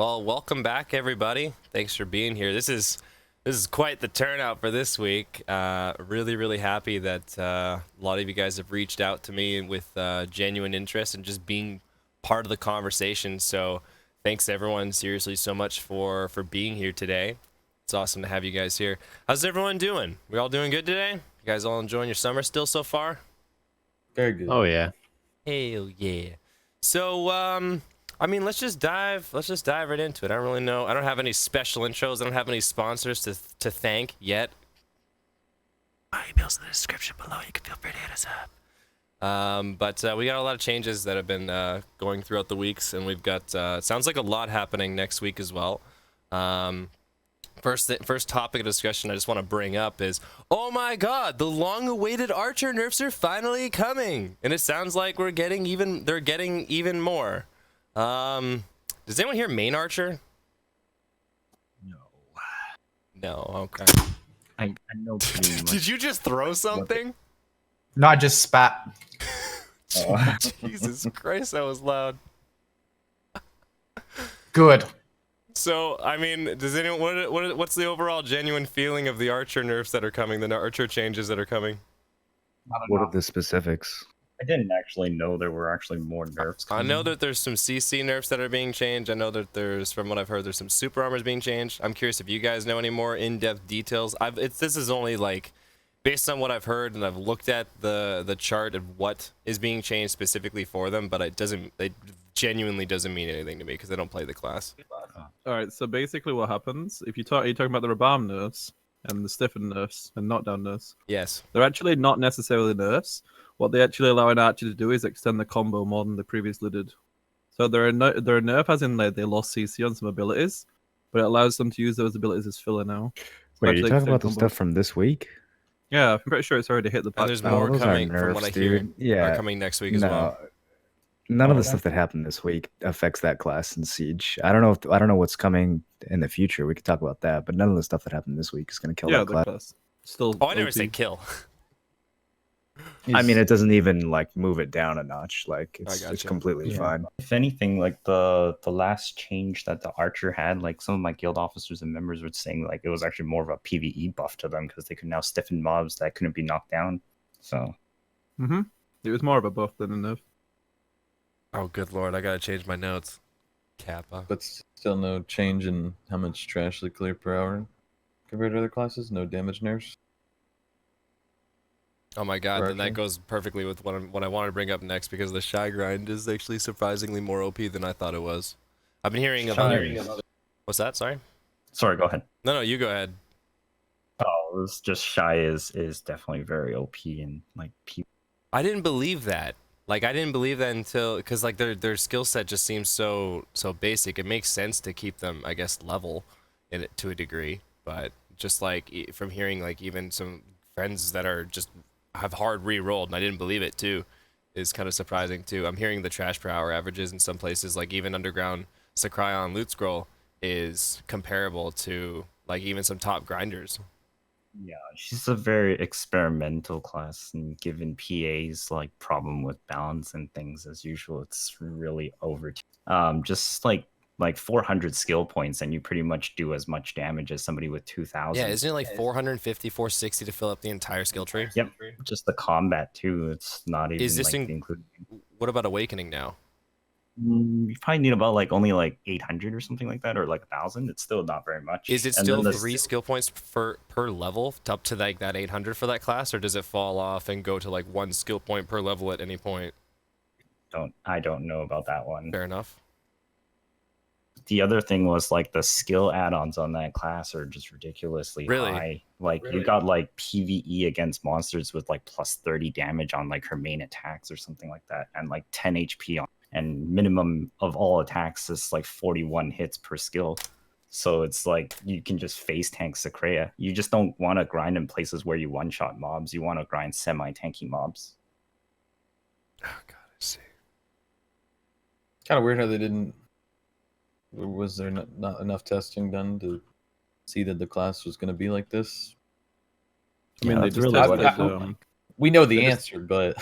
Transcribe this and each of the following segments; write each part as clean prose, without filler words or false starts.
Well, welcome back, everybody. Thanks for being here. This is quite the turnout for this week. Really happy that a lot of you guys have reached out to me with genuine interest and just being part of the conversation. So thanks everyone, seriously, so much for being here today. It's awesome to have you guys here. How's everyone doing? We all doing good today? You guys all enjoying your summer still so far? Very good. Oh yeah. Hell yeah. So I mean, let's just dive right into it. I don't really know. I don't have any special intros. I don't have any sponsors to thank yet. My email's in the description below. You can feel free to hit us up. But we got a lot of changes that have been going throughout the weeks, and we've got sounds like a lot happening next week as well. First topic of discussion I just want to bring up is, oh my god, the long-awaited Archer nerfs are finally coming, and it sounds like they're getting even more. Does anyone here main Archer? No, okay. I know pretty much. Did you just throw something? No, I just spat. Oh. Jesus Christ, that was loud. Good. So, I mean, does anyone what's the overall genuine feeling of the Archer nerfs that are coming, the Archer changes that are coming? What are the specifics? I didn't actually know there were actually more nerfs coming. I know that there's some CC nerfs that are being changed. I know that there's, from what I've heard, there's some super armors being changed. I'm curious if you guys know any more in-depth details. This is only like based on what I've heard, and I've looked at the chart of what is being changed specifically for them, but it genuinely doesn't mean anything to me because I don't play the class. Alright, so basically what happens, if you're talking about the Rabam nerfs and the Stiffen nerfs and knockdown nerfs, Yes. they're actually not necessarily nerfs. What they actually allow an archer to do is extend the combo more than they previously did. So they're a nerf as in they lost CC on some abilities, but it allows them to use those abilities as filler now. So Wait, actually you're talking extend about the combos. stuff from this week? Yeah, I'm pretty sure it's already hit the And patch. there's now. more those are coming from what nerfs, I hear. dude. Yeah. Are coming next week as well. None of the stuff that happened this week affects that class in Siege. I don't know what's coming in the future. We could talk about that, but none of the stuff that happened this week is going to kill Yeah, that the class. class. Still Oh, I never OP. said kill. I mean, it doesn't even like move it down a notch. Like it's gotcha. completely Yeah. fine. If anything, like the last change that the Archer had, like some of my guild officers and members were saying like it was actually more of a PvE buff to them because they could now stiffen mobs that couldn't be knocked down. So It was more of a buff than a nerf. Oh, good lord, I gotta change my notes. Kappa. But still no change in how much trash they clear per hour compared to other classes. No damage nerfs. Oh my god, then that Archer. goes perfectly with what I wanted to bring up next because the Shai grind is actually surprisingly more OP than I thought it was. I've been hearing about What's that? Sorry? sorry, go ahead. No, you go ahead. Oh, it's just Shai is definitely very OP and like people. I didn't believe that. Like I didn't believe that until because like their skill set just seems so basic. It makes sense to keep them, I guess, level in it to a degree, but just like from hearing like even some friends that are just have hard re-rolled, and I didn't believe it too, is kind of surprising too. I'm hearing the trash per hour averages in some places, like even underground Sakryon Loot Scroll is comparable to like even some top grinders. Yeah, she's a very experimental class, and given PA's like problem with balance and things as usual, it's really over. Just like 400 skill points, and you pretty much do as much damage as somebody with 2,000. Yeah, isn't it like 450, 460 to fill up the entire skill tree? Yep, just the combat too. It's not even Is this like included. What about Awakening now? You probably need about only 800 or something like that, or 1,000. It's still not very much. Is it And still then the 3 skill points per level up to like that 800 for that class, or does it fall off and go to like 1 skill point per level at any point? I don't know about that one. Fair enough. The other thing was the skill add-ons on that class are just ridiculously Really? high. You got PvE against monsters with plus 30 damage on her main attacks or something like that, and 10 HP on, and minimum of all attacks is 41 hits per skill. So it's you can just face tank Sakrea. You just don't want to grind in places where you one-shot mobs. You want to grind semi-tanky mobs. Oh god, I see. Kind of weird how they didn't. Was there not enough testing done to see that the class was going to be like this? I mean, Yeah, they that's just really what tested, we know the they answer, but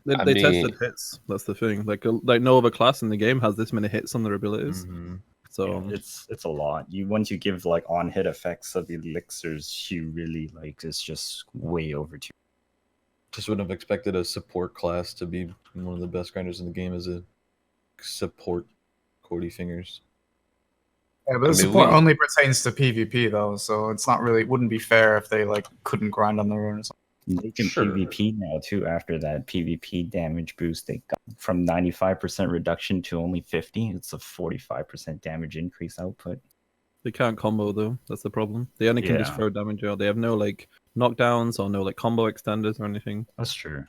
They, I they mean- tested hits. That's the thing. Like no other class in the game has this many hits on their abilities. Mhm. So Yeah, it's a lot. Once you give like on hit effects of elixirs, you really like it's just way over too. Just wouldn't have expected a support class to be one of the best grinders in the game as a support Cordy fingers. Yeah, but I the mean, support we- only pertains to PvP though, so it's not really wouldn't be fair if they like couldn't grind on their own or something. They can Sure. PvP now too after that PvP damage boost they got from 95% reduction to only 50. It's a 45% damage increase output. they can't combo though. That's the problem. They only can just Yeah. throw damage out. They have no like knockdowns or no like combo extenders or anything. That's true.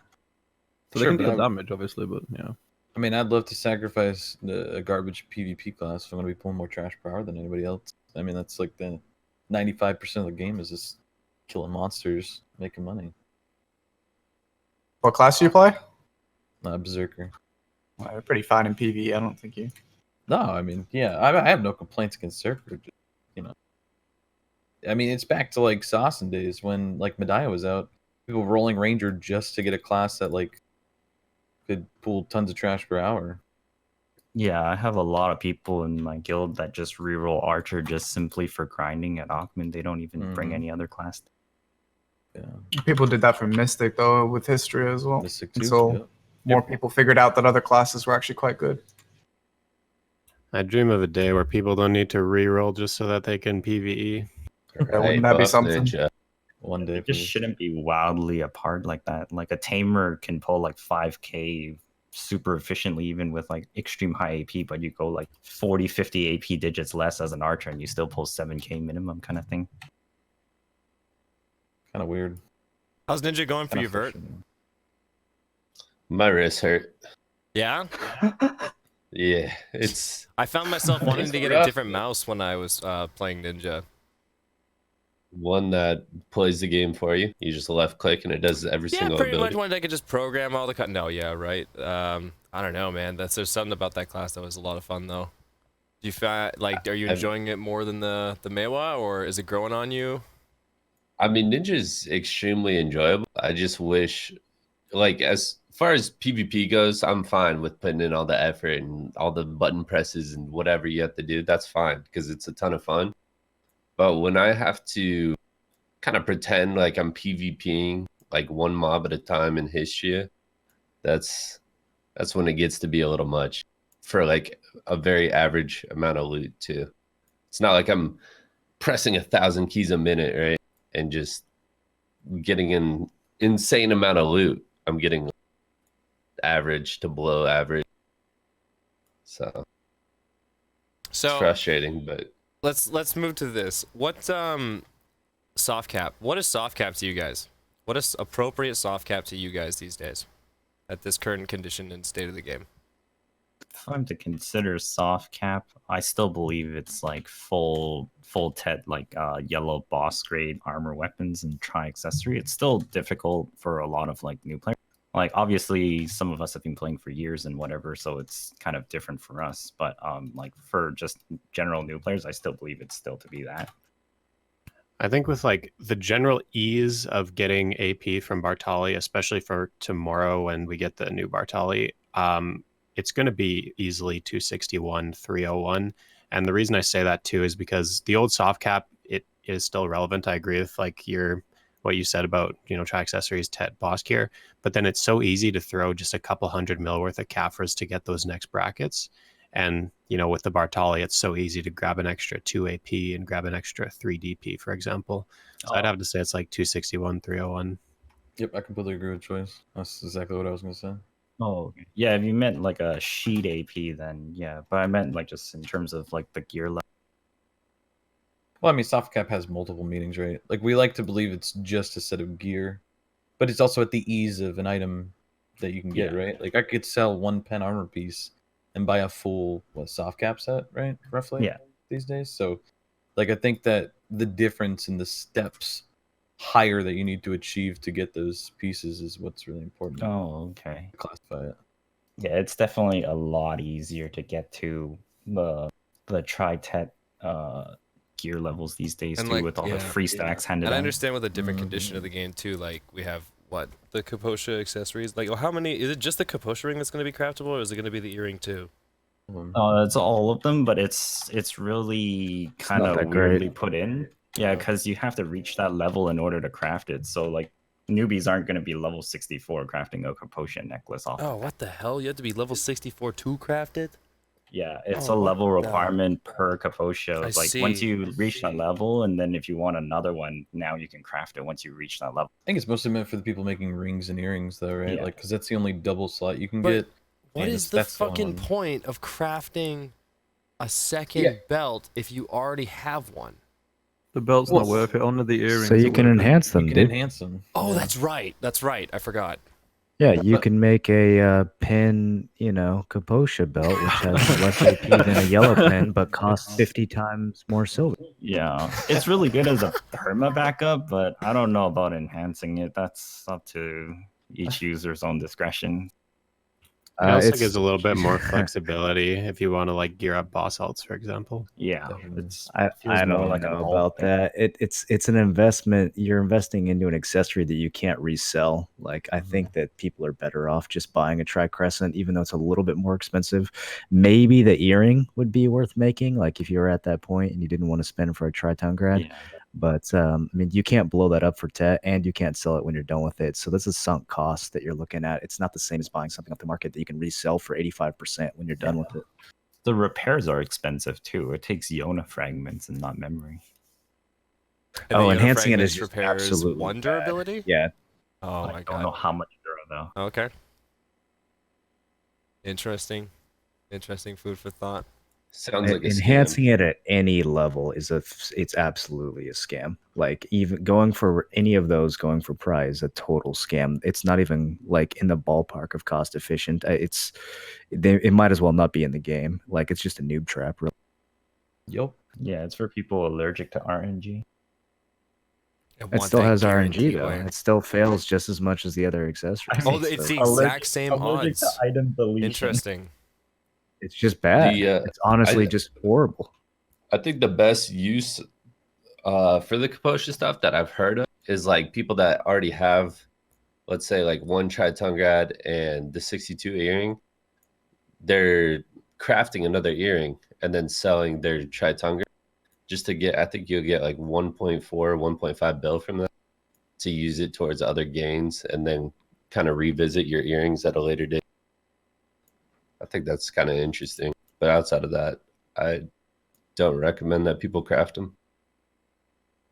So Sure, they can but deal I- damage, obviously, but yeah. I mean, I'd love to sacrifice a garbage PvP class if I'm going to be pulling more trash per hour than anybody else. I mean, that's like the 95% of the game is just killing monsters, making money. What class do you play? Berserker. Well, they're pretty fine in PvE. I don't think you. No, I mean, yeah, I have no complaints against Berserker. Just, you know, I mean, it's back to like Saucin days when like Medaya was out. People rolling Ranger just to get a class that like could pull tons of trash per hour. Yeah, I have a lot of people in my guild that just reroll Archer just simply for grinding at Ackman. They don't even bring Mhm. any other class. Yeah, People did that for Mystic though, with history as well. Mystic And too. so yeah. more people figured out that other classes were actually quite good. I dream of a day where people don't need to reroll just so that they can PvE. Yeah, wouldn't that be buff something? Ninja. One day, It just please. shouldn't be wildly apart like that. Like a tamer can pull like 5k super efficiently even with like extreme high AP, but you go like 40, 50 AP digits less as an archer and you still pull 7k minimum kind of thing. Kind of weird. How's Ninja going for Kinda you, Vert? frustrating. My wrist hurt. Yeah, Yeah, it's I found myself wanting It's to get a rough, different man. mouse when I was playing Ninja. one that plays the game for you. You just left click and it does every Yeah, single pretty much ability. one that I could just program all the cut. No, yeah, right. I don't know, man. There's something about that class that was a lot of fun though. Do you find like are you I've- enjoying it more than the Meiwa, or is it growing on you? I mean, Ninja's extremely enjoyable. I just wish, like, as far as PvP goes, I'm fine with putting in all the effort and all the button presses and whatever you have to do. That's fine because it's a ton of fun. But when I have to kind of pretend like I'm PvPing like one mob at a time in Histria, that's when it gets to be a little much for like a very average amount of loot too. It's not like I'm pressing 1,000 keys a minute, right? And just getting an insane amount of loot. I'm getting average to below average. So it's So frustrating, but let's move to this. What soft cap? What is soft cap to you guys? What is appropriate soft cap to you guys these days at this current condition and state of the game? If I'm to consider soft cap, I still believe it's like full TED, like yellow boss grade armor weapons and tri accessory. It's still difficult for a lot of like new players. Like obviously some of us have been playing for years and whatever, so it's kind of different for us. But like for just general new players, I still believe it's still to be that. I think with like the general ease of getting AP from Bartali, especially for tomorrow when we get the new Bartali, it's going to be easily 261, 301. And the reason I say that too is because the old soft cap, it is still relevant. I agree with like what you said about, try accessories, TET, boss gear, but then it's so easy to throw just a couple 100 mil worth of Kafras to get those next brackets. And, with the Bartali, it's so easy to grab an extra 2 AP and grab an extra 3 DP, for example. So I'd have to say it's like 261, 301. Yep, I completely agree with Choice. That's exactly what I was going to say. Oh, okay. Yeah, if you meant like a sheet AP, then yeah. But I meant like just in terms of like the gear level. Well, I mean, soft cap has multiple meanings, right? Like, we like to believe it's just a set of gear, but it's also at the ease of an item that you can get, Yeah. right? Like, I could sell 1 pen armor piece and buy a full, soft cap set, right? Roughly? Yeah. These days. So, like, I think that the difference in the steps higher that you need to achieve to get those pieces is what's really important Oh, okay. to classify it. Yeah, it's definitely a lot easier to get to the tri-tet gear levels these days And, too, like, with all the yeah, free stacks handed And I out. understand with a different condition of the game too. Like we have what the Kaposha accessories? Like, how many? Is it just the Kaposha ring that's going to be craftable, or is it going to be the earring too? It's all of them, but it's really kind not of that great. weirdly put in. Yeah, because you have to reach that level in order to craft it. So like newbies aren't going to be level 64 crafting a Kaposha necklace off. Oh, what the hell? You have to be level 64 to craft it? Yeah, it's Oh, a level what the- requirement per Kaposha. I Like once see. you reach that level, and then if you want another one, now you can craft it once you reach that level. I think it's mostly meant for the people making rings and earrings, though, right? Yeah. Like, because that's the only double slot you can But get. What and is the that's the fucking one. point of crafting a second Yeah. belt if you already have one? The belt's Well, not worth it. Only the earrings. So you are can worth it. enhance them, You can dude. enhance them. Oh, yeah. that's right. That's right. I forgot. Yeah, you But- can make a pin, Kaposha belt, which has less AP than a yellow pin, but costs 50 times more silver. Yeah, it's really good as a perma backup, but I don't know about enhancing it. That's up to each user's own discretion. It also it's- gives a little bit more flexibility if you want to like gear up boss ults, for example. Yeah, Definitely. it's I feels don't more like an know alt about thing. that. It's an investment. You're investing into an accessory that you can't resell. Like I think that people are better off just buying a tricrescent, even though it's a little bit more expensive. Maybe the earring would be worth making, like if you were at that point and you didn't want to spend for a triton grad. Yeah. But I mean, you can't blow that up for TET, and you can't sell it when you're done with it. So that's a sunk cost that you're looking at. It's not the same as buying something off the market that you can resell for 85% when you're done with it. The repairs are expensive too. It takes Yona fragments and not memory. And Oh, the enhancing it Unifragments is just repairs absolutely one bad. durability? Yeah, Oh I my don't know god. how much there are though. Okay. Interesting. Interesting food for thought. Sounds like a enhancing scam. it at any level it's absolutely a scam. Like even going for any of those, going for prize, a total scam. It's not even like in the ballpark of cost efficient. It might as well not be in the game. Like it's just a noob trap. Really. Yup. Yeah, it's for people allergic to RNG. It still has RNG though. It still fails just as much as the other accessories. Oh, it's the So exact same odds. item deletion. Interesting. it's just bad. The, It's honestly I- just horrible. I think the best use for the Kaposha stuff that I've heard of is like people that already have, let's say, like one Tritongrad and the 62 earring. They're crafting another earring and then selling their Tritongrad just to get, I think you'll get like 1.4, 1.5 bill from that to use it towards other gains and then kind of revisit your earrings at a later date. I think that's kind of interesting. But outside of that, I don't recommend that people craft them.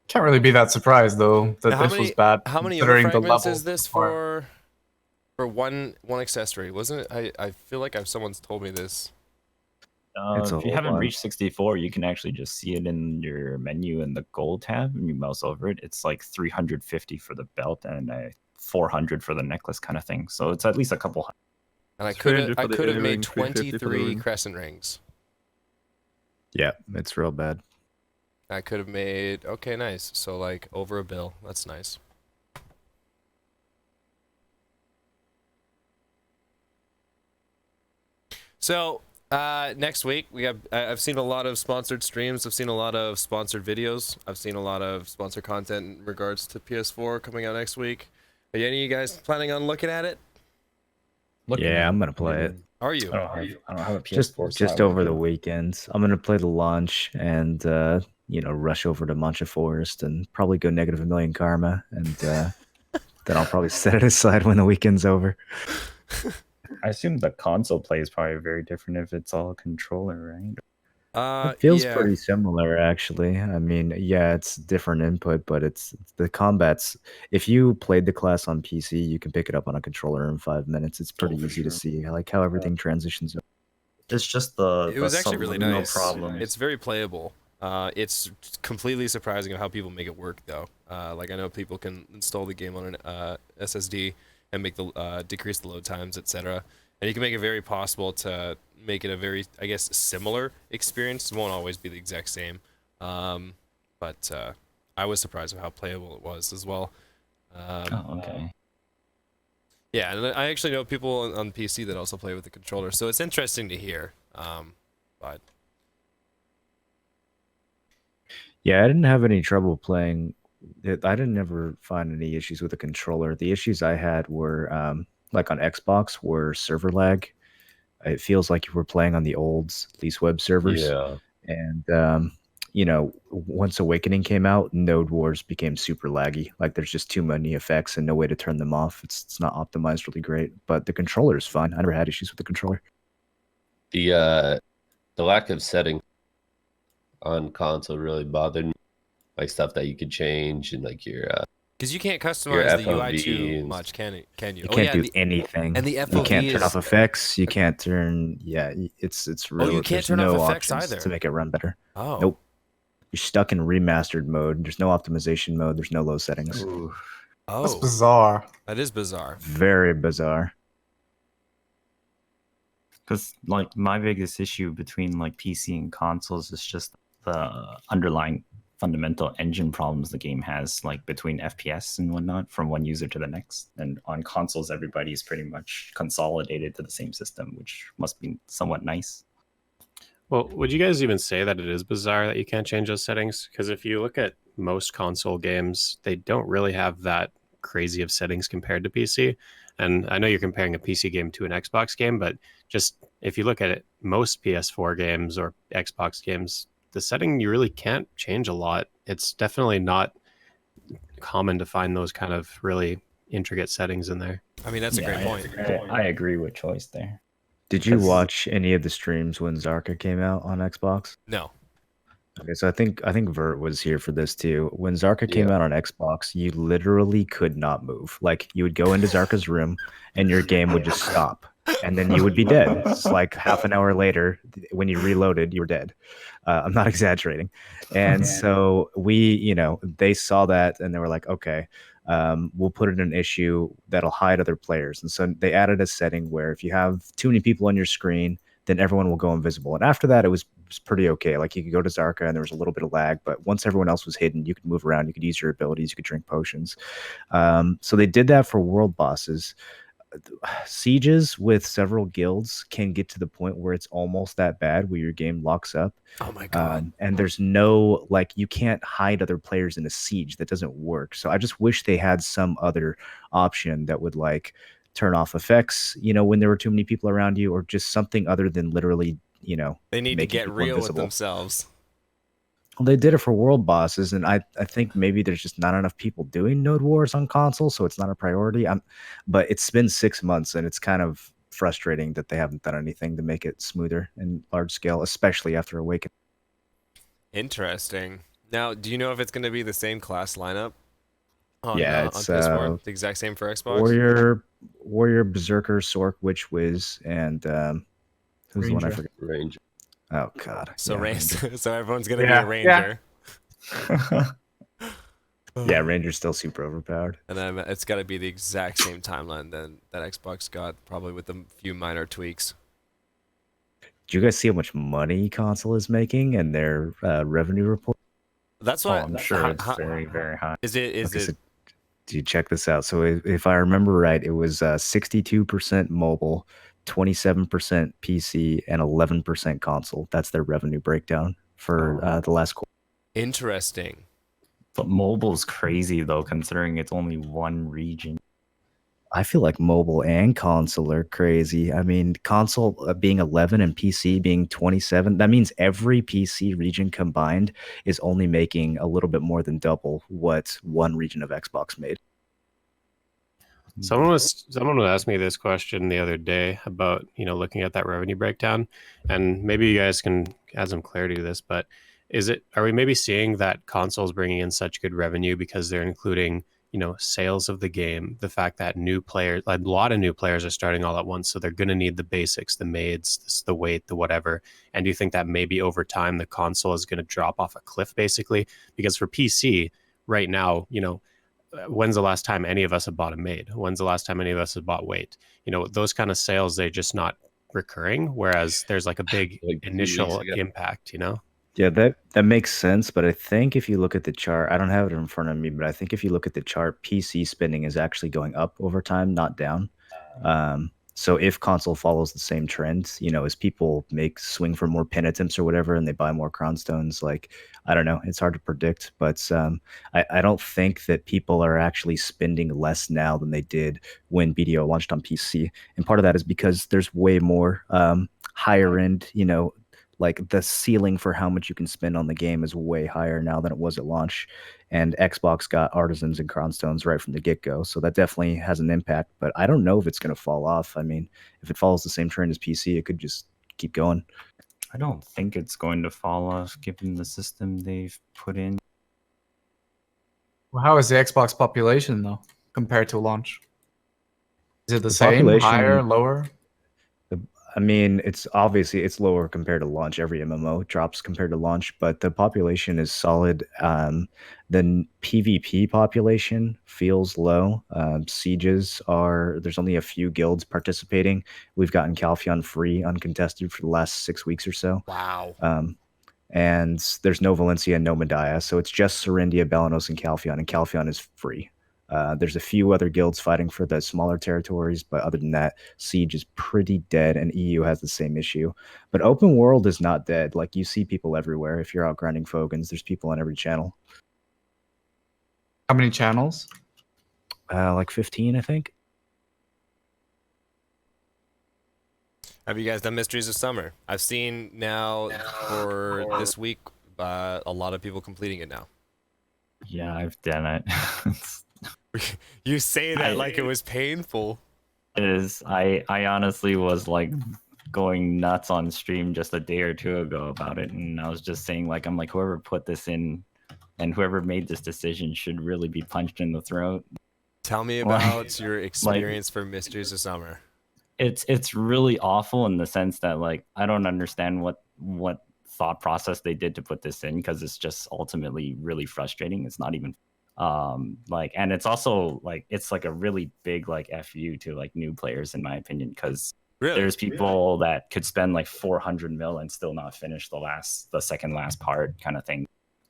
Can't really be that surprised though that Now, this was bad. How many considering the fragments level is this required. for one accessory? Wasn't it? I feel like someone's told me this. It's a If you whole haven't bunch. reached 64, you can actually just see it in your menu in the gold tab and you mouse over it. It's like 350 for the belt and 400 for the necklace kind of thing. So it's at least a couple hundred. And I 300 for the could have made earring, 350 for the 23 ring. crescent rings. Yeah, it's real bad. I could have made okay, nice. So like over a bill. That's nice. So next week we have. I've seen a lot of sponsored streams. I've seen a lot of sponsored videos. I've seen a lot of sponsored content in regards to PS4 coming out next week. Are any of you guys planning on looking at it? Yeah, I'm gonna play it. Are you? I don't have a Just PS4. just over the weekends. I'm gonna play the launch and rush over to Mancha Forest and probably go negative a million karma, and then I'll probably set it aside when the weekend's over. I assume the console play is probably very different if it's all a controller, right? It feels yeah. pretty similar, actually. I mean, yeah, it's different input, but it's the combat's. If you played the class on PC, you can pick it up on a controller in 5 minutes. It's pretty for easy to sure. see. I like how everything transitions. It's just the It was actually really subliminal nice. problem. It's very playable. It's completely surprising of how people make it work, though. Like I know people can install the game on an SSD and make the decrease the load times, etc. And you can make it very possible to make it a very, I guess, similar experience. It won't always be the exact same, but I was surprised of how playable it was as well. Oh, okay. Yeah, and I actually know people on PC that also play with the controller, so it's interesting to hear. But Yeah, I didn't have any trouble playing I didn't ever find any issues with the controller. The issues I had were like on Xbox were server lag. It feels like you were playing on the old least web servers. Yeah. And once Awakening came out, Node Wars became super laggy. Like there's just too many effects and no way to turn them off. It's not optimized really great, but the controller is fine. I never had issues with the controller. The lack of setting on console really bothered me. Like stuff that you could change and like your Because you can't customize the UI too FOVs. much, can you? You can't do anything. and the You FOV can't turn is- off effects. You can't turn. Yeah, it's really. you can't there's turn off no effects options either. to make it run better. Oh. Nope. You're stuck in remastered mode. There's no optimization mode. There's no low settings. That's Oh, bizarre. that is bizarre. Very bizarre. Because like my biggest issue between like PC and consoles is just the underlying fundamental engine problems the game has, like between FPS and whatnot, from one user to the next. And on consoles, everybody's pretty much consolidated to the same system, which must be somewhat nice. Well, would you guys even say that it is bizarre that you can't change those settings? Because if you look at most console games, they don't really have that crazy of settings compared to PC. And I know you're comparing a PC game to an Xbox game, but just if you look at it, most PS4 games or Xbox games, the setting you really can't change a lot. It's definitely not common to find those kind of really intricate settings in there. I mean, that's a great point. I agree with Choice there. Did you 'Cause- watch any of the streams when Zarka came out on Xbox? No. Okay, so I think Vert was here for this too. When Zarka came Yeah. out on Xbox, you literally could not move. Like you would go into Zarka's room and your game would just stop. And then you would be dead. It's like half an hour later, when you reloaded, you were dead. I'm not exaggerating. And so they saw that and they were like, okay, we'll put in an issue that'll hide other players. And so they added a setting where if you have too many people on your screen, then everyone will go invisible. And after that, it was pretty okay. Like you could go to Zarka and there was a little bit of lag, but once everyone else was hidden, you could move around, you could use your abilities, you could drink potions. So they did that for world bosses. Sieges with several guilds can get to the point where it's almost that bad where your game locks up. Oh my god. And there's no, like, you can't hide other players in a siege. That doesn't work. So I just wish they had some other option that would like turn off effects, when there were too many people around you, or just something other than literally, They need to making get people real with invisible. themselves. Well, they did it for world bosses, and I think maybe there's just not enough people doing Node Wars on console, so it's not a priority. But it's been 6 months, and it's kind of frustrating that they haven't done anything to make it smoother and large scale, especially after Awakening. Interesting. Now, do you know if it's going to be the same class lineup? Yeah, on it's, PS4? The exact same for Xbox? Warrior, Berserker, Sork, Witch Wiz, and who's the one I Ranger. forget? Ranger. Oh God. So yeah, Ranger. so everyone's going to Yeah, be a yeah. Ranger. Yeah, Ranger's still super overpowered. And then it's got to be the exact same timeline that Xbox got, probably with a few minor tweaks. Do you guys see how much money console is making and their revenue report? That's Oh, what I'm sure it's very, very high. Is it? Is Okay, it? so do you check this out? So if I remember right, it was 62% mobile, 27% PC, and 11% console. That's their revenue breakdown for the last quarter. Interesting. But mobile's crazy though, considering it's only one region. I feel like mobile and console are crazy. I mean, console being 11 and PC being 27, that means every PC region combined is only making a little bit more than double what one region of Xbox made. Someone asked me this question the other day about, looking at that revenue breakdown, and maybe you guys can add some clarity to this, but are we maybe seeing that consoles bringing in such good revenue because they're including, sales of the game, the fact that a lot of new players are starting all at once, so they're going to need the basics, the maids, the weight, the whatever. And do you think that maybe over time the console is going to drop off a cliff basically? Because for PC right now, when's the last time any of us have bought a maid? When's the last time any of us have bought weight? Those kind of sales, they're just not recurring, whereas there's like a big Like 2 initial weeks ago. impact, Yeah, that makes sense, but I think if you look at the chart, I don't have it in front of me, but I think if you look at the chart, PC spending is actually going up over time, not down. So if console follows the same trend, as people swing for more pin attempts or whatever, and they buy more crown stones, like, I don't know, it's hard to predict. But I don't think that people are actually spending less now than they did when BDO launched on PC. And part of that is because there's way more higher end, like the ceiling for how much you can spend on the game is way higher now than it was at launch. And Xbox got artisans and crown stones right from the get-go, so that definitely has an impact. But I don't know if it's going to fall off. I mean, if it follows the same trend as PC, it could just keep going. I don't think it's going to fall off given the system they've put in. Well, how is the Xbox population though compared to launch? Is it the same, population- higher, lower? I mean, it's lower compared to launch. Every MMO drops compared to launch, but the population is solid. The PvP population feels low. There's only a few guilds participating. We've gotten Calpheon free, uncontested for the last 6 weeks or so. Wow. And there's no Valencia and no Medaya, so it's just Serendia, Balanos, and Calpheon is free. There's a few other guilds fighting for the smaller territories, but other than that, Siege is pretty dead, and EU has the same issue. But open world is not dead. Like, you see people everywhere. If you're out grinding Fogans, there's people on every channel. How many channels? Like 15, I think. Have you guys done Mysteries of Summer? I've seen now for this week a lot of people completing it now. Yeah, I've done it. You say that like it was painful. It is. I honestly was like going nuts on stream just a day or two ago about it, and I was just saying, like, I'm like, whoever put this in and whoever made this decision should really be punched in the throat. Tell me about your experience for Mysteries of Summer. It's really awful in the sense that, like, I don't understand what thought process they did to put this in, because it's just ultimately really frustrating. It's not even and it's also like, it's like a really big like fu to like new players, in my opinion, because there's people that could spend like 400 mil and still not finish the second last part kind of thing.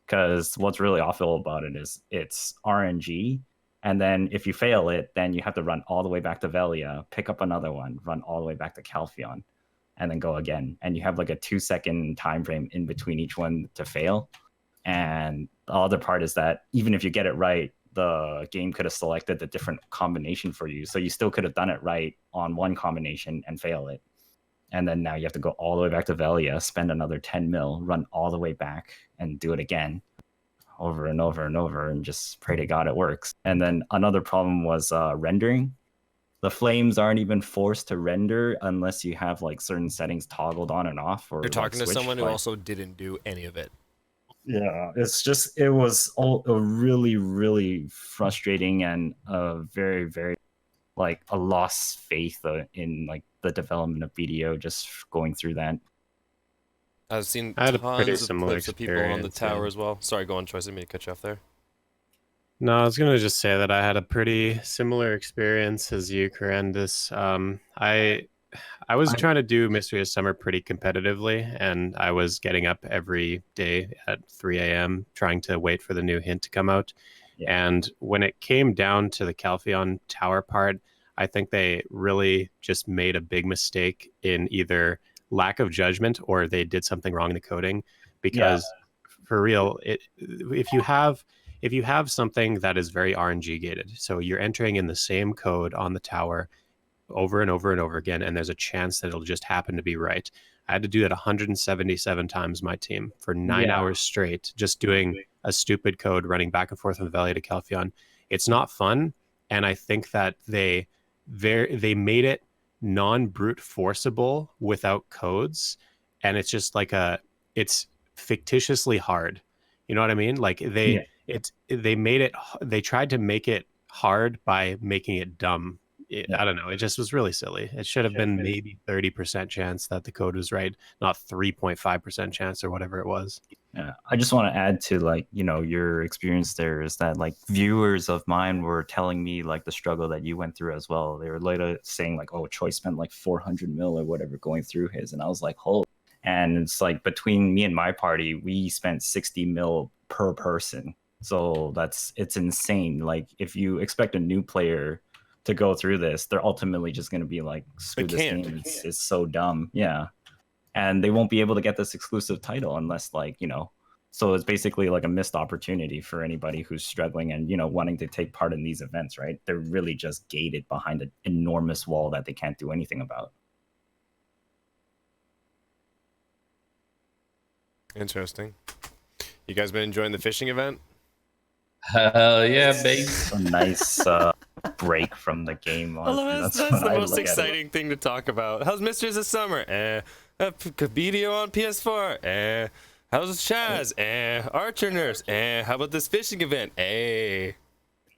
Because what's really awful about it is it's RNG, and then if you fail it, then you have to run all the way back to Velia, pick up another one, run all the way back to Calpheon, and then go again. And you have like a 2-second time frame in between each one to fail. And the other part is that even if you get it right, the game could have selected the different combination for you. So you still could have done it right on one combination and fail it. And then now you have to go all the way back to Velia, spend another 10 mil, run all the way back and do it again over and over and over, and just pray to God it works. And then another problem was rendering. The flames aren't even forced to render unless you have like certain settings toggled on and off. Or you're talking to someone who like, also didn't do any of it. Yeah, it was all a really, really frustrating and very, very like a lost faith in like the development of BDO, just going through that. I've seen I had a tons pretty of similar clips of people on the experience, tower yeah. as well. Sorry, go on, Choice. I didn't mean to cut you off there. No, I was gonna just say that I had a pretty similar experience as you, Corandus. I was trying to do Mystery of Summer pretty competitively, and I was getting up every day at 3 a.m. trying to wait for the new hint to come out. Yeah. And when it came down to the Calpheon Tower part, I think they really just made a big mistake in either lack of judgment or they did something wrong in the coding. Because for real, if you have something that is very RNG gated, so you're entering in the same code on the tower over and over and over again, and there's a chance that it'll just happen to be right. I had to do that 177 times, my team, for 9 hours straight, just doing a stupid code running back and forth from Velia to Calpheon. It's not fun, and I think that they made it non-brute forceable without codes, and it's just like it's fictitiously hard. You know what I mean? Like they tried to make it hard by making it dumb. I don't know. It just was really silly. It should have been maybe 30% chance that the code was right, not 3.5% chance or whatever it was. Yeah, I just want to add to like, your experience there is that like viewers of mine were telling me like the struggle that you went through as well. They were later saying like, oh, Troy spent like 400 mil or whatever going through his. And I was like, holy. And it's like between me and my party, we spent 60 mil per person. So it's insane. Like if you expect a new player to go through this, they're ultimately just going to be like, screw this game. It's so dumb. Yeah. And they won't be able to get this exclusive title unless, like, you know, so it's basically like a missed opportunity for anybody who's struggling and, you know, wanting to take part in these events, right? They're really just gated behind an enormous wall that they can't do anything about. Interesting. You guys been enjoying the fishing event? Hell yeah, baby. A nice break from the game. That's the most exciting thing to talk about. How's Misters of Summer? BDO on PS4? How's Shai's? Archer Nerfs? How about this fishing event?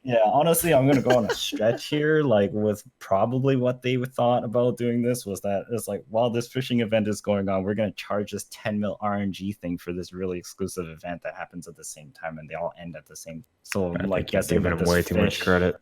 Yeah, honestly, I'm gonna go on a stretch here. Like, with probably what they thought about doing this was that it's like, while this fishing event is going on, we're gonna charge this 10 mil RNG thing for this really exclusive event that happens at the same time, and they all end at the same. So, like, guessing giving them way too much credit.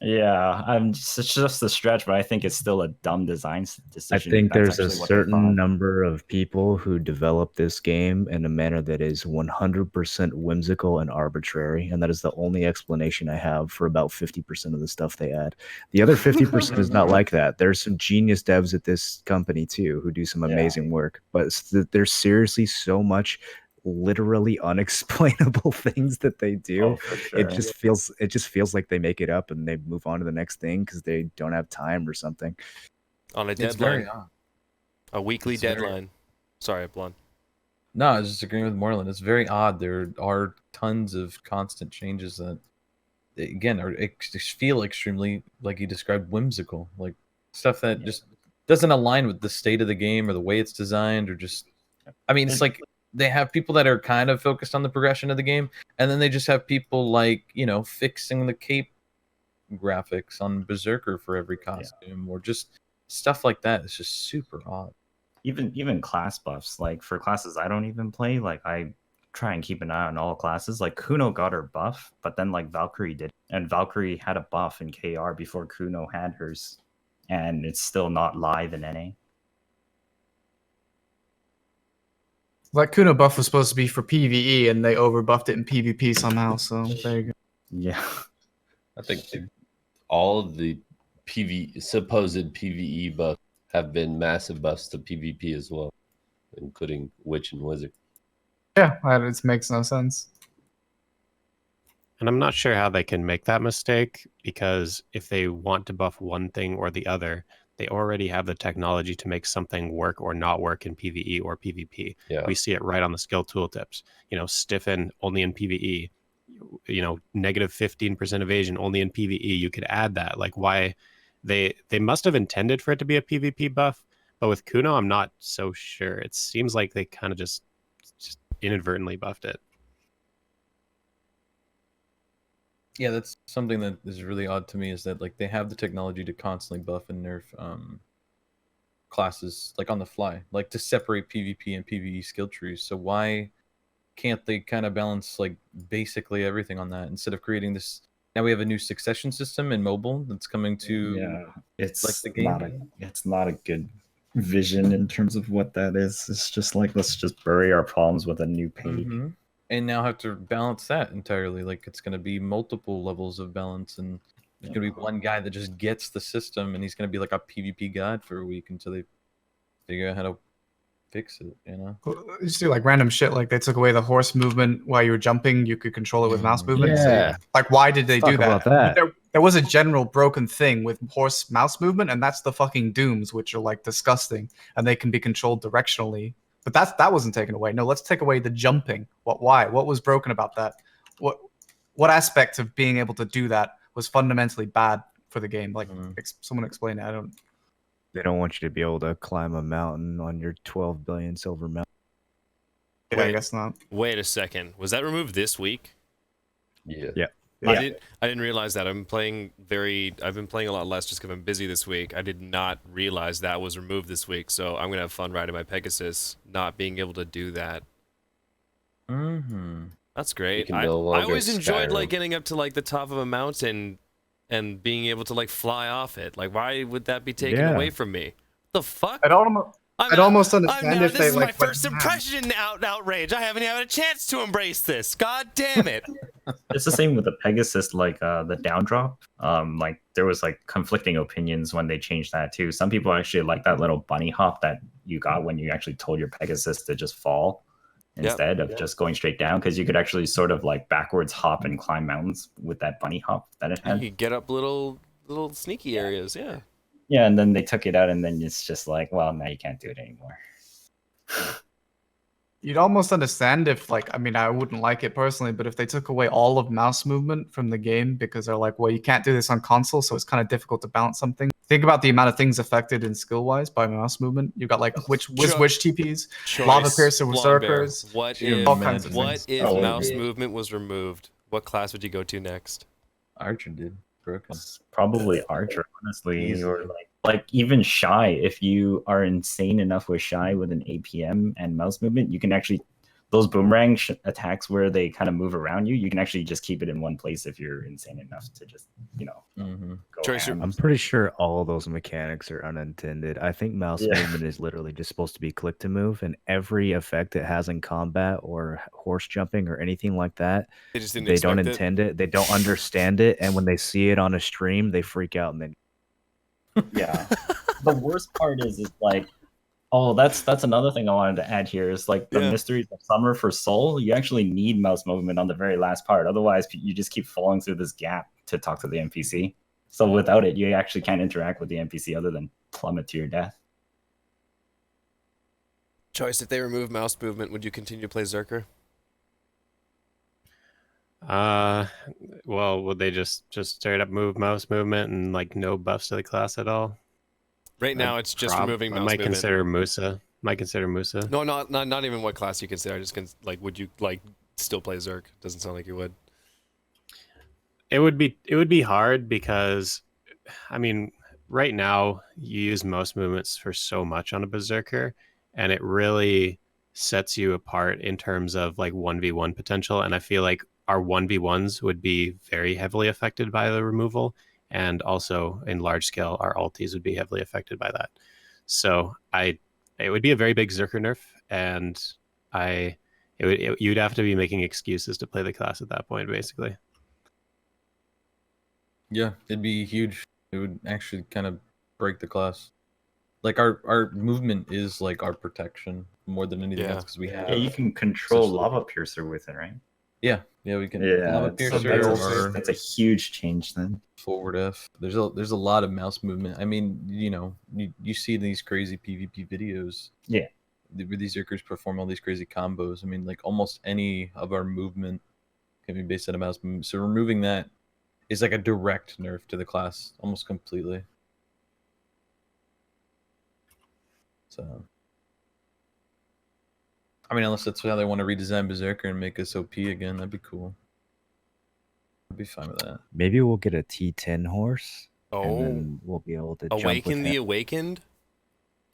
Yeah, it's just a stretch, but I think it's still a dumb design decision. I think there's a certain number of people who develop this game in a manner that is 100% whimsical and arbitrary, and that is the only explanation I have for about 50% of the stuff they add. The other 50% is not like that. There's some genius devs at this company too who do some amazing work, but there's seriously so much literally unexplainable things that they do. Sure. It just feels like they make it up and they move on to the next thing because they don't have time or something. On a deadline, a weekly deadline. Sorry, Blonde. No, I was just agreeing with Moreland. It's very odd. There are tons of constant changes that, again, feel extremely, like you described, whimsical. Like stuff that just doesn't align with the state of the game or the way it's designed, or just, I mean, it's like they have people that are kind of focused on the progression of the game, and then they just have people like, you know, fixing the cape graphics on Berserker for every costume, or just stuff like that. It's just super odd. Even class buffs, like for classes I don't even play, like I try and keep an eye on all classes. Like Kuno got her buff, but then like Valkyrie did, and Valkyrie had a buff in KR before Kuno had hers, and it's still not live in NA. That Kuno buff was supposed to be for PvE, and they overbuffed it in PvP somehow. So there you go. Yeah, I think all of the supposed PvE buffs have been massive buffs to PvP as well, including Witch and Wizard. Yeah, it makes no sense. And I'm not sure how they can make that mistake, because if they want to buff one thing or the other, they already have the technology to make something work or not work in PvE or PvP. Yeah. We see it right on the skill tooltips. You know, stiffen only in PvE. You know, negative 15% evasion only in PvE. You could add that. Like, why they must have intended for it to be a PvP buff, but with Kuno, I'm not so sure. It seems like they kind of just inadvertently buffed it. Yeah, that's something that is really odd to me, is that like they have the technology to constantly buff and nerf classes like on the fly, like to separate PvP and PvE skill trees. So why can't they kind of balance like basically everything on that, instead of creating this? Now we have a new succession system in mobile that's coming to it's like the game. It's not a good vision in terms of what that is. It's just like, let's just bury our problems with a new page. Mm-hmm. And now have to balance that entirely. Like it's going to be multiple levels of balance, and there's going to be one guy that just gets the system, and he's going to be like a PvP god for a week until they figure out how to fix it, you know? You just do like random shit, like they took away the horse movement while you were jumping. You could control it with mouse movement. Yeah. So, like, why did they do Talk that? about that. There was a general broken thing with horse mouse movement, and that's the fucking dooms, which are like disgusting, and they can be controlled directionally. But that wasn't taken away. No, let's take away the jumping. Why? What was broken about that? What aspect of being able to do that was fundamentally bad for the game? Like, someone explain it. They don't want you to be able to climb a mountain on your 12 billion silver mountain. Yeah, I guess not. Wait a second. Was that removed this week? Yeah. I didn't realize that. I've been playing a lot less just because I'm busy this week. I did not realize that was removed this week, so I'm gonna have fun riding my Pegasus, not being able to do that. Mm-hmm. That's great. You can I no longer always enjoyed like Skyrim. getting up to like the top of a mountain and being able to like fly off it. Like, why would that be taken away from me? The fuck? I'd almost understand if this they is like. my first impression outrage. I haven't had a chance to embrace this. God damn it. It's the same with the Pegasus, like the down drop. Like there was like conflicting opinions when they changed that too. Some people actually like that little bunny hop that you got when you actually told your Pegasus to just fall instead of just going straight down, because you could actually sort of like backwards hop and climb mountains with that bunny hop that it You had. could get up little sneaky areas. Yeah. Yeah, and then they took it out, and then it's just like, well, now you can't do it anymore. You'd almost understand if, like, I mean, I wouldn't like it personally, but if they took away all of mouse movement from the game because they're like, well, you can't do this on console, so it's kind of difficult to balance something. Think about the amount of things affected in skill-wise by mouse movement. You got like which TPs, Lava Piercer, Berserkers. What All if kinds of things. mouse movement was removed? What class would you go to next? Archer did. Broken. It's probably Archer, honestly, or like even Shai. If you are insane enough with Shai with an APM and mouse movement, you can actually those boomerang attacks where they kind of move around you. You can actually just keep it in one place if you're insane enough to just go. Tracer, ham. I'm pretty sure all of those mechanics are unintended. I think mouse movement is literally just supposed to be click to move, and every effect it has in combat or horse jumping or anything like that, they just didn't they don't expect it. intend it. They don't understand it, and when they see it on a stream, they freak out and then. Yeah. The worst part is like, oh, that's another thing I wanted to add here is like the Mysteries of Summer for Soul. You actually need mouse movement on the very last part. Otherwise, you just keep falling through this gap to talk to the NPC. So without it, you actually can't interact with the NPC other than plummet to your death. Choice, if they remove mouse movement, would you continue to play Zerker? Well, would they just straight up move mouse movement and like no buffs to the class at all? Right now, it's just removing mouse I might movement. consider Musa. No, not even what class you consider. I just like, would you like still play Zerk? Doesn't sound like you would. It would be hard because, I mean, right now you use mouse movements for so much on a Berserker, and it really sets you apart in terms of like 1v1 potential. And I feel like our 1v1s would be very heavily affected by the removal, and also in large scale, our ultis would be heavily affected by that. So it would be a very big Zerker nerf, and you'd have to be making excuses to play the class at that point, basically. Yeah, it'd be huge. It would actually kind of break the class. Like our movement is like our protection more than anything else, because we have. Yeah, you can control Lava Piercer with it, right? Yeah, we can. Yeah, Lava Piercer that's a huge change then. Forward F. There's a lot of mouse movement. I mean, you see these crazy PvP videos. Yeah. Where these Zerkers perform all these crazy combos. I mean, like almost any of our movement can be based on a mouse movement. So removing that is like a direct nerf to the class, almost completely. So, I mean, unless that's how they want to redesign Berserker and make us OP again, that'd be cool. I'd be fine with that. Maybe we'll get a T10 horse. Oh, and then we'll be able to jump Awaken with the him. Awakened.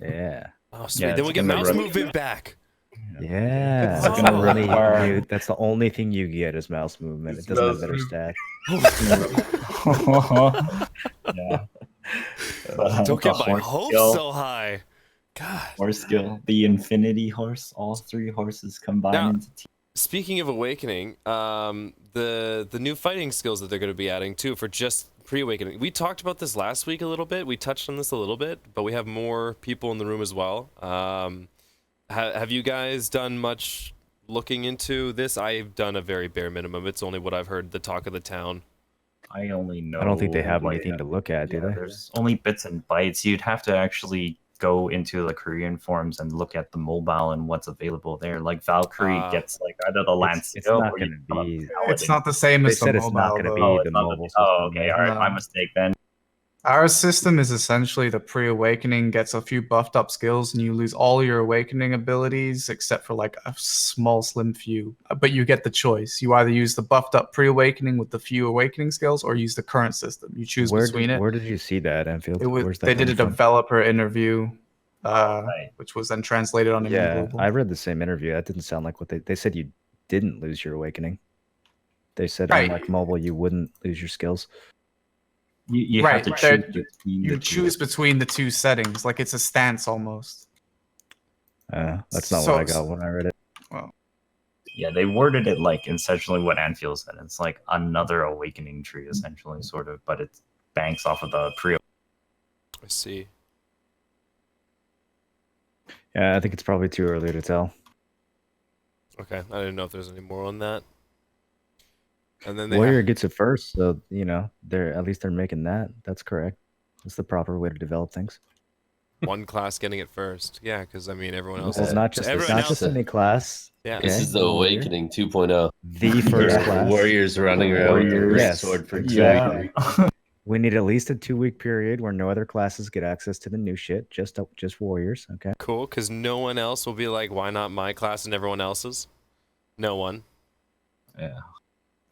Yeah. Oh, sweet. Yeah, Then we it's get gonna mouse run- movement back. Yeah. It's That's, gonna really, require- that's the only thing you get is mouse movement. It It's doesn't have mouse better movement. stats. Yeah. Don't get my horse hopes skill. so high. God. Horse skill, the Infinity Horse, all three horses combined Now- into Speaking of Awakening, the new fighting skills that they're going to be adding too for just pre-awakening. We talked about this last week a little bit. We touched on this a little bit, but we have more people in the room as well. Have you guys done much looking into this? I've done a very bare minimum. It's only what I've heard, the talk of the town. I only know. I don't think they have like, anything to look at, do yeah, they? There's only bits and bytes. You'd have to actually go into the Korean forums and look at the mobile and what's available there. Like Valkyrie gets like either the Lance. It's not going to be. It's not the same They as the said it's not mobile. going to though. be the mobile system. Oh, okay. All right. My No. mistake then. Our system is essentially the pre-awakening gets a few buffed up skills, and you lose all your awakening abilities except for like a small, slim few. But you get the choice. You either use the buffed up pre-awakening with the few awakening skills, or use the current system. You choose between it. Where did you see that, Anfield? It was Where's that they did a coming from? developer interview, Right. which was then translated on Yeah, Global. I read the same interview. That didn't sound like what they said. You didn't lose your awakening. They said Right. on like mobile you wouldn't lose your skills. You Right, have to there- choose between You the two. choose between the two settings, like it's a stance almost. That's not So- what I got when I read it. Yeah, they worded it like essentially what Anfield said. It's like another awakening tree, essentially, sort of, but it banks off of the pre. I see. Yeah, I think it's probably too early to tell. Okay, I didn't know if there's any more on that. And then Warrior gets it first, so they're at least they're making that. That's correct. That's the proper way to develop things. one class getting it first. Yeah, because I mean everyone else. Well, it's not just any class. Yeah, this is the Awakening 2.0. The first class. Warriors running around with a great sword for 2 weeks. We need at least a 2-week period where no other classes get access to the new shit. Just Warriors. Okay. Cool, because no one else will be like, why not my class and everyone else's? No one. Yeah.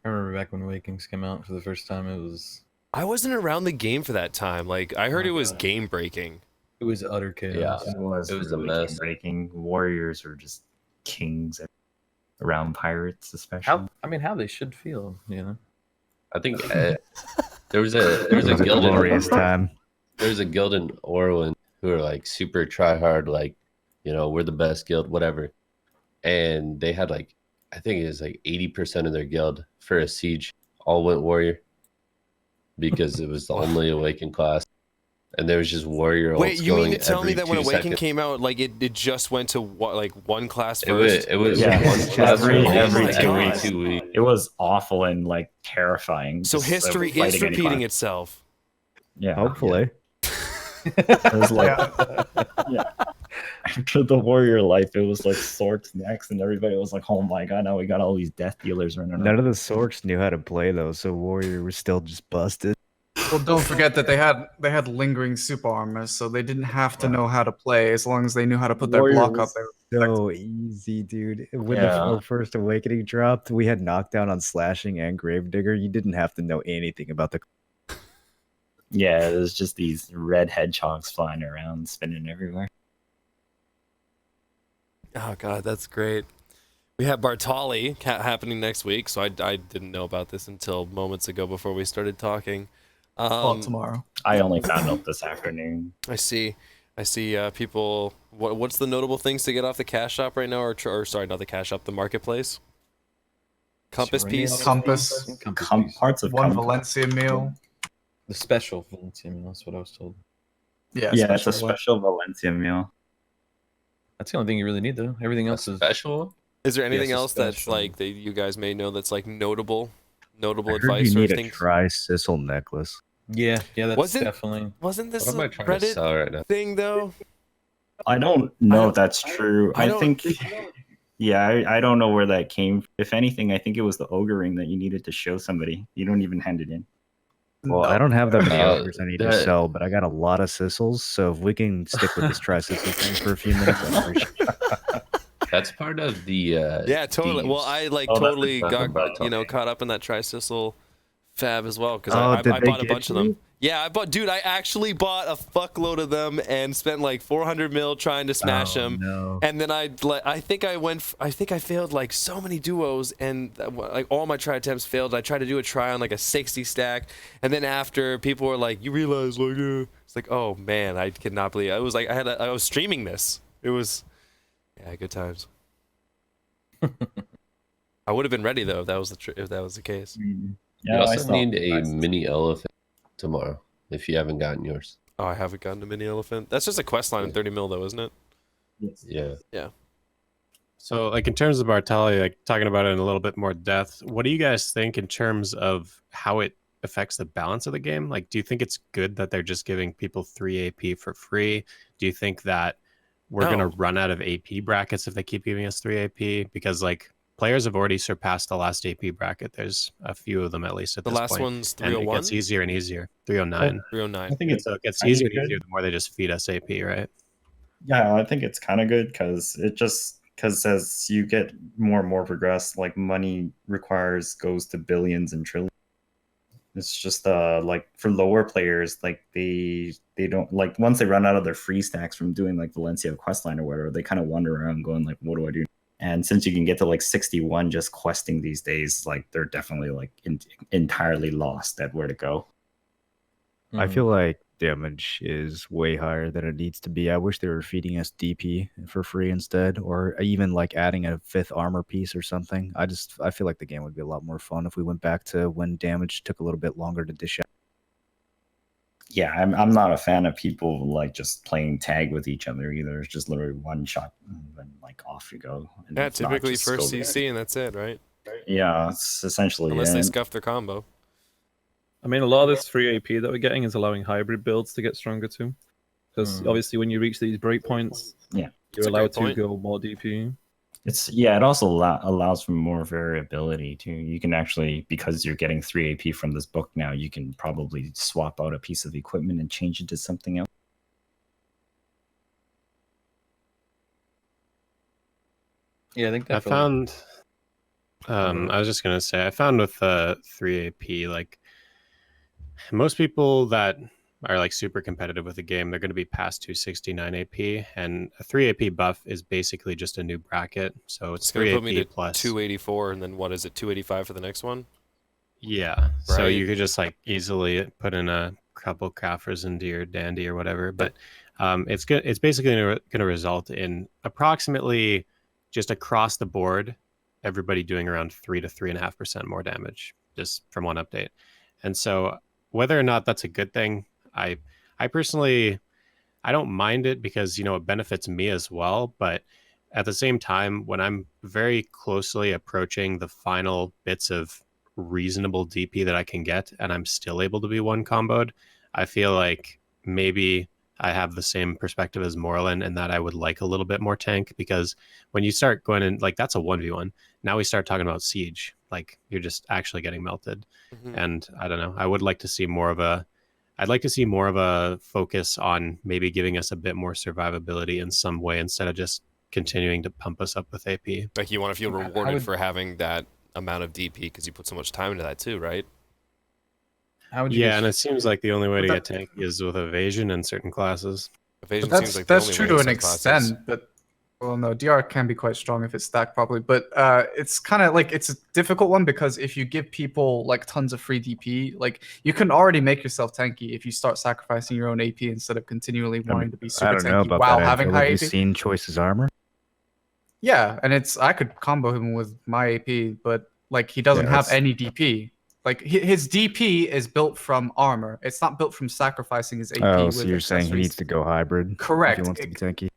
I remember back when Awakenings came out for the first time. It was. I wasn't around the game for that time. Like I heard it was game breaking. It was utter chaos. Yeah, it was a really mess. Breaking. Warriors are just kings around pirates, especially. How they should feel, I think there was a guild glorious time. There was a guild in Orwin who are like super try hard, like we're the best guild, whatever. And they had like, I think it was like 80% of their guild for a siege all went warrior because it was the only awakened class. And there was just warrior ults. Wait, you mean to tell me every that when 2 Awaken seconds. came out, like it just went to one class It was first? one class every for 2 every weeks. 2 weeks. It was awful and like terrifying. So just, history fighting is any repeating class. itself. Yeah, hopefully. It was like, after the warrior life, it was like Sorks next, and everybody was like, "Oh my god, now we got all these death dealers running around." None of the Sorks knew how to play though, so Warrior was still just busted. Well, don't forget that they had lingering super armor, so they didn't have to know how to play as long as they knew how to put their Warrior block up was there. So easy, dude. When the first Awakening dropped, we had knockdown on Slashing and Gravedigger. You didn't have to know anything about the. Yeah, it was just these red hedgehogs flying around, spinning everywhere. Oh god, that's great. We have Bartali happening next week, so I didn't know about this until moments ago before we started talking. Tomorrow. I only found out this afternoon. I see people. What's the notable things to get off the cash shop right now, or sorry, not the cash shop, the marketplace? Compass piece. Compass. Parts of One Compass. Valencia meal. The special Valencia meal, that's what I was told. Yeah, Yeah, it's a one. special Valencia meal. That's the only thing you really need, though. Everything else is Special one? Is there anything Yes, else that's special. like that you guys may know that's like notable I heard advice you or need a things? tri-sisal necklace. Yeah, that's Wasn't- definitely. Wasn't this What am a I trying to Reddit sell right now? thing though? I don't know if that's true. I I don't- think, I don't know where that came from. If anything, I think it was the ogre ring that you needed to show somebody. You don't even hand it in. Well, I don't have that many Uh, ogres I need to that- sell, but I got a lot of sisals. So if we can stick with this tri-sisal thing for a few minutes, I appreciate it. That's part of the Yeah, totally. Well, thieves. I like Oh, that's totally exactly got what I thought. caught up in that tri-sisal fab as well because Oh, I did they bought a get bunch of you? them. Yeah, I actually bought a fuckload of them and spent like 400 mil trying to smash them. No. And then I think I failed like so many duos and like all my try attempts failed. I tried to do a try on like a 60 stack, and then after people were like, "You realize like it's like, oh man, I could not believe it." I was like I was streaming this. It was good times. I would have been ready though if that was the case. You I also saw need the a prices. mini elephant tomorrow if you haven't gotten yours. Oh, I haven't gotten a mini elephant. That's just a quest line in 30 mil though, isn't it? Yeah. So, like in terms of Bartali, like talking about it in a little bit more depth, what do you guys think in terms of how it affects the balance of the game? Like, do you think it's good that they're just giving people 3 AP for free? Do you think that we're No. going to run out of AP brackets if they keep giving us 3 AP? Because like players have already surpassed the last AP bracket. There's a few of them at least at The this last point. one's And it 301, gets easier and easier. 309. 309. I think it's So it gets kinda easier and good. easier the more they just feed us AP, right? Yeah, I think it's kind of good because as you get more and more progressed, like money goes to billions and trillions. It's just like for lower players, like they don't like once they run out of their free stacks from doing like Valencia questline or whatever, they kind of wander around going like, what do I do? And since you can get to like 61 just questing these days, like they're definitely like entirely lost at where to go. I feel like damage is way higher than it needs to be. I wish they were feeding us DP for free instead, or even like adding a 5th armor piece or something. I feel like the game would be a lot more fun if we went back to when damage took a little bit longer to dish out. Yeah, I'm not a fan of people like just playing tag with each other either. It's just literally one shot and then like off you go. And Yeah, if not, typically just first go CC and that's it, right? Yeah, it's essentially Unless it. they scuff their combo. I mean, a lot of this free AP that we're getting is allowing hybrid builds to get stronger too. Because obviously, when you reach these breakpoints, Yeah. you're allowed to go more DP. It also allows for more variability too. You can actually, because you're getting 3 AP from this book now, you can probably swap out a piece of equipment and change it to something else. Yeah, I think I found. I was just gonna say, I found with 3 AP, like most people that are like super competitive with the game, they're going to be past 269 AP, and a 3 AP buff is basically just a new bracket. So it's going 3 to put me to AP plus 284, and then what is it, 285 for the next one? Yeah. So Right. you could just like easily put in a couple Kaffers into your dandy or whatever. But it's good. It's basically going to result in approximately just across the board, everybody doing around 3 to 3.5% more damage just from one update. And so whether or not that's a good thing, I personally, I don't mind it because, you know, it benefits me as well. But at the same time, when I'm very closely approaching the final bits of reasonable DP that I can get and I'm still able to be one comboed, I feel like maybe I have the same perspective as Moreland and that I would like a little bit more tank, because when you start going in, like, that's a 1v1. Now we start talking about siege, like you're just actually getting melted. And I don't know, I would like to see more of a, I'd like to see more of a focus on maybe giving us a bit more survivability in some way instead of just continuing to pump us up with AP. Like you want to feel rewarded for having that amount of DP because you put so much time into that too, right? How would you Yeah, and it seems like the only way to But get tanky is with evasion in certain classes. Evasion But seems like the that's only true way to in an some extent, classes. but well, no, DR can be quite strong if it's stacked properly, but it's kind of like it's a difficult one because if you give people like tons of free DP, like you can already make yourself tanky if you start sacrificing your own AP instead of continually wanting to be super I don't know tanky about while that. having Anfield. high Have you AP. seen Choice's armor? Yeah, and I could combo him with my AP, but like he doesn't Yeah, have it's- any DP. Like his DP is built from armor. It's not built from sacrificing his AP. Oh, with so you're saying he accessories. needs to go hybrid? Correct. If he wants to be tanky.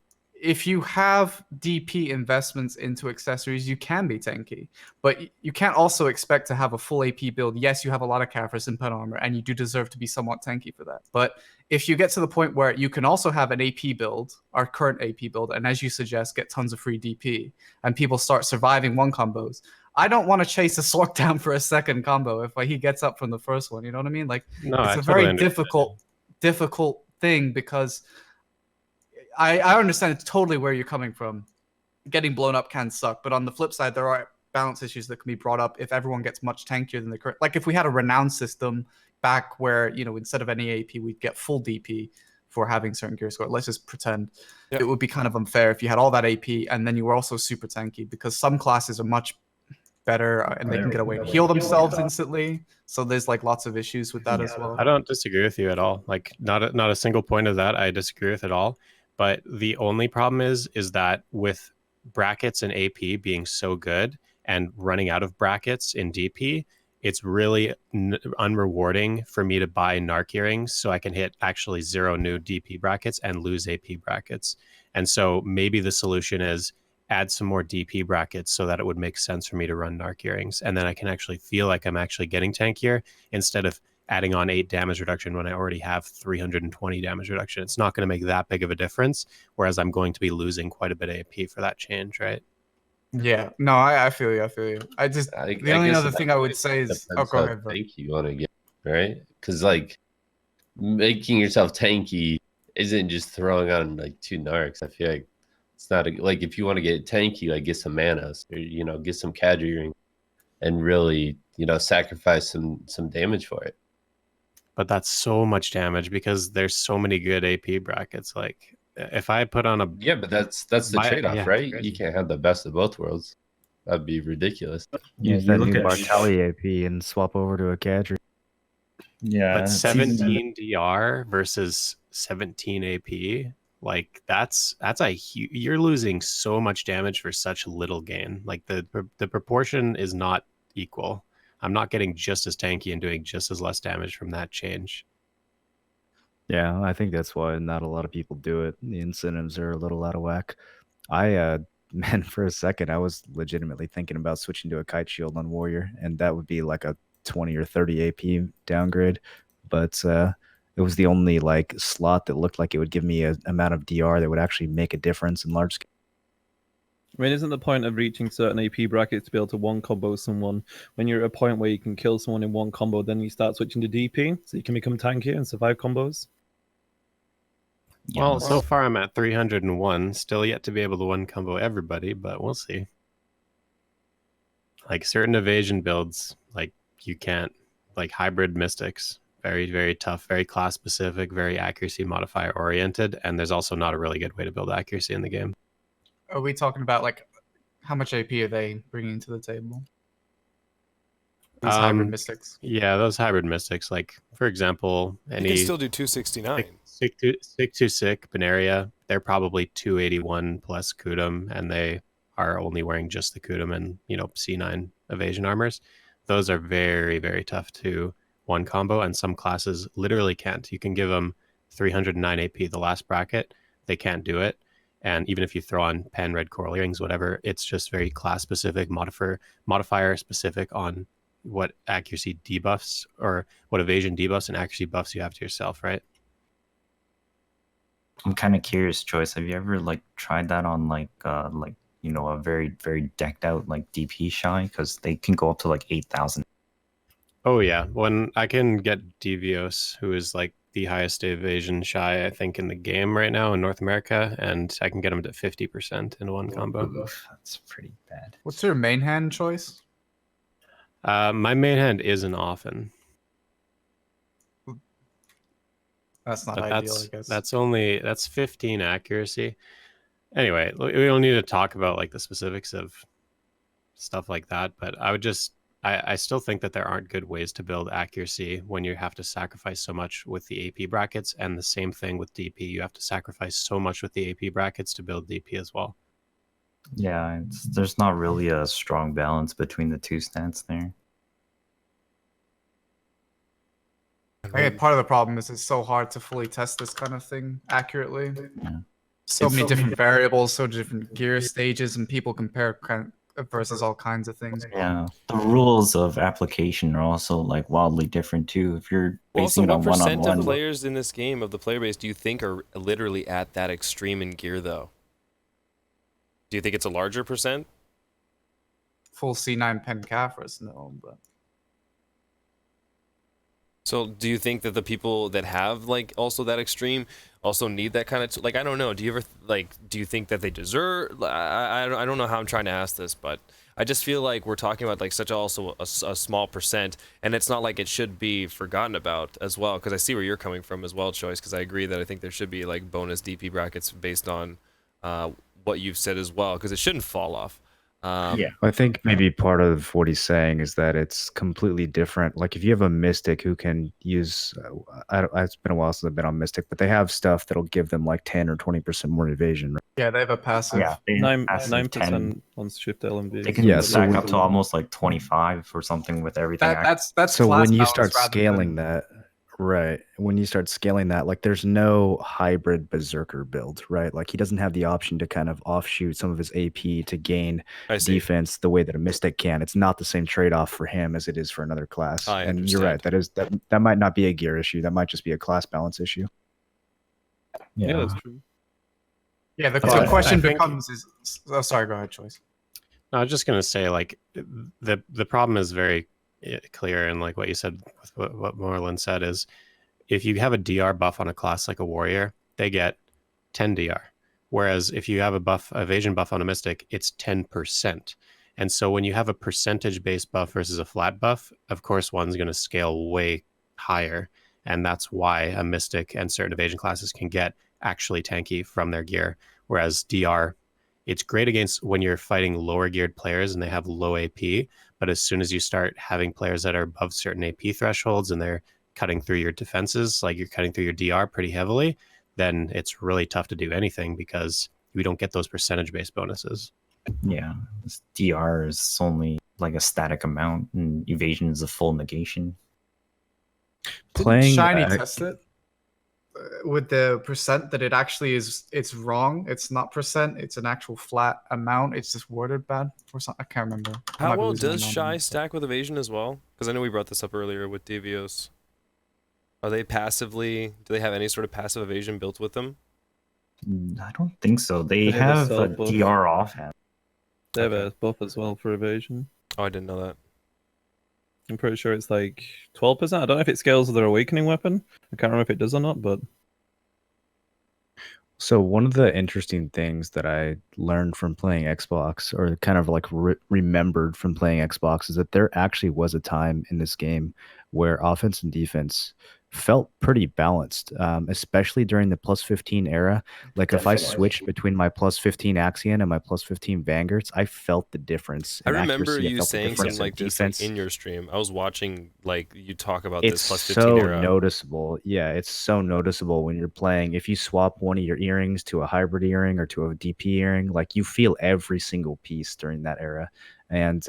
If you have DP investments into accessories, you can be tanky, but you can't also expect to have a full AP build. Yes, you have a lot of Kaffers and pen armor, and you do deserve to be somewhat tanky for that. But if you get to the point where you can also have an AP build, our current AP build, and as you suggest, get tons of free DP, and people start surviving one combos, I don't want to chase a Sork down for a second combo if he gets up from the first one. You know what I mean? Like No, it's I a totally very understand. difficult thing because I understand it's totally where you're coming from. Getting blown up can suck, but on the flip side, there are balance issues that can be brought up if everyone gets much tankier than the current. Like if we had a renown system back where, you know, instead of any AP, we'd get full DP for having certain gear score. Let's just pretend it would be kind of unfair if you had all that AP and then you were also super tanky, because some classes are much better and they can get away and heal themselves instantly. So there's like lots of issues with that as well. I don't disagree with you at all. Like not a single point of that I disagree with at all. But the only problem is that with brackets and AP being so good and running out of brackets in DP, it's really unrewarding for me to buy Narc earrings so I can hit actually 0 new DP brackets and lose AP brackets. And so maybe the solution is add some more DP brackets so that it would make sense for me to run Narc earrings. And then I can actually feel like I'm actually getting tankier instead of adding on 8 damage reduction when I already have 320 damage reduction. It's not going to make that big of a difference, whereas I'm going to be losing quite a bit of AP for that change, right? Yeah, no, I feel you. The only other thing I would say is, go ahead. Tanky you want to get, right? Because like making yourself tanky isn't just throwing on like 2 narcs. I feel like it's not like if you want to get tanky, like get some manas or, you know, get some cadre ring and really, you know, sacrifice some damage for it. But that's so much damage because there's so many good AP brackets. Like if I put on a but that's the trade-off, right? You can't have the best of both worlds. That'd be ridiculous. Use that new Bartali AP and swap over to a cadre. Yeah, But it's easy to- 17 DR versus 17 AP, like that's you're losing so much damage for such little gain. Like the proportion is not equal. I'm not getting just as tanky and doing just as less damage from that change. Yeah, I think that's why not a lot of people do it. The incentives are a little out of whack. I man, for a second, I was legitimately thinking about switching to a kite shield on warrior, and that would be like a 20 or 30 AP downgrade. But it was the only like slot that looked like it would give me an amount of DR that would actually make a difference in large scale. I mean, isn't the point of reaching certain AP brackets to be able to one combo someone? When you're at a point where you can kill someone in one combo, then you start switching to DP, so you can become tankier and survive combos? Well, so far I'm at 301, still yet to be able to one combo everybody, but we'll see. Like certain evasion builds, like you can't, like hybrid mystics, very, very tough, very class specific, very accuracy modifier oriented, and there's also not a really good way to build accuracy in the game. Are we talking about like how much AP are they bringing to the table? These hybrid mystics. Yeah, those hybrid mystics, like for example, You any can still do 269. Sick Benaria, they're probably 281 plus Kudum, and they are only wearing just the Kudum and C9 evasion armors. Those are very, very tough to one combo, and some classes literally can't. You can give them 309 AP the last bracket, they can't do it. And even if you throw on pen, red coral earrings, whatever, it's just very class specific, modifier specific on what accuracy debuffs or what evasion debuffs and accuracy buffs you have to yourself, right? I'm kind of curious, Joyce. Have you ever like tried that on like a very, very decked out like DP Shai? Because they can go up to like 8,000. Oh yeah, when I can get Devios, who is like the highest evasion Shai I think in the game right now in North America, and I can get him to 50% in one combo. Oof, that's pretty bad. What's your main hand choice? My main hand isn't often, That's not but ideal, I guess. that's 15 accuracy. Anyway, we don't need to talk about like the specifics of stuff like that, but I still think that there aren't good ways to build accuracy when you have to sacrifice so much with the AP brackets, and the same thing with DP. You have to sacrifice so much with the AP brackets to build DP as well. Yeah, there's not really a strong balance between the two stats there. I think part of the problem is it's so hard to fully test this kind of thing accurately. Yeah. So many different variables, so different gear stages, and people compare versus all kinds of things. Yeah, the rules of application are also like wildly different too. If you're Also, basing it what on percent of one-on-one, players in this game of the player base do you think are literally at that extreme in gear, though? Do you think it's a larger percent? Full C9 pen Caphras, no, but So do you think that the people that have like also that extreme also need that kind of like, I don't know, do you ever like, do you think that they deserve, I don't know how I'm trying to ask this, but I just feel like we're talking about like such also a small percent, and it's not like it should be forgotten about as well, because I see where you're coming from as well, Choice, because I agree that I think there should be like bonus DP brackets based on what you've said as well, because it shouldn't fall off. Yeah. I think maybe part of what he's saying is that it's completely different. Like if you have a Mystic who can use, it's been a while since I've been on Mystic, but they have stuff that'll give them like 10 or 20% more evasion. Right? yeah, they have a passive. Yeah, they have passive 10. 9% on shift LMV. They can stack up to almost like 25 or something with everything. That's so class when you balance start rather scaling than- that, right? When you start scaling that, like there's no hybrid berserker build, right? Like he doesn't have the option to kind of offshoot some of his AP to gain I see. defense the way that a Mystic can. It's not the same trade-off for him as it is for another class. I and you're right, that might not be a gear issue. That might just be a class balance issue. Yeah, that's true. Yeah, the But question I think- becomes is. Oh, sorry. Go ahead, Choice. No, I was just gonna say like the problem is very clear, and like what you said with what Moreland said is, if you have a DR buff on a class like a warrior, they get 10 DR, whereas if you have a buff evasion buff on a mystic, it's 10%. And so when you have a percentage based buff versus a flat buff, of course one's going to scale way higher, and that's why a mystic and certain evasion classes can get actually tanky from their gear, whereas DR, it's great against when you're fighting lower geared players and they have low AP, but as soon as you start having players that are above certain AP thresholds and they're cutting through your defenses, like you're cutting through your DR pretty heavily, then it's really tough to do anything because we don't get those percentage-based bonuses. Yeah, this DR is only like a static amount, and evasion is a full negation. Didn't Shiny test it with the percent that it actually is? It's wrong. It's not percent. It's an actual flat amount. It's just worded bad or something. I can't remember. I might How be well losing my does mind Shai on this. stack with evasion as well? Because I know we brought this up earlier with DVOs. Are they passively? Do they have any sort of passive evasion built with them? I don't think so. They They have a have a self buff. DR offhand. They have a buff as well for evasion. Oh, I didn't know that. I'm pretty sure it's like 12%. I don't know if it scales with their awakening weapon. I can't remember if it does or not, but So one of the interesting things that I learned from playing Xbox, or kind of like remembered from playing Xbox, is that there actually was a time in this game where offense and defense felt pretty balanced, especially during the plus 15 era. Like if I Definitely. switched between my plus 15 Axion and my plus 15 Vanguards, I felt the difference. I in remember accuracy. I you felt the saying difference something in like this defense. like, in your stream. I was watching like you talk about It's this plus 15 so era. noticeable. Yeah, it's so noticeable when you're playing. If you swap one of your earrings to a hybrid earring or to a DP earring, like you feel every single piece during that era. And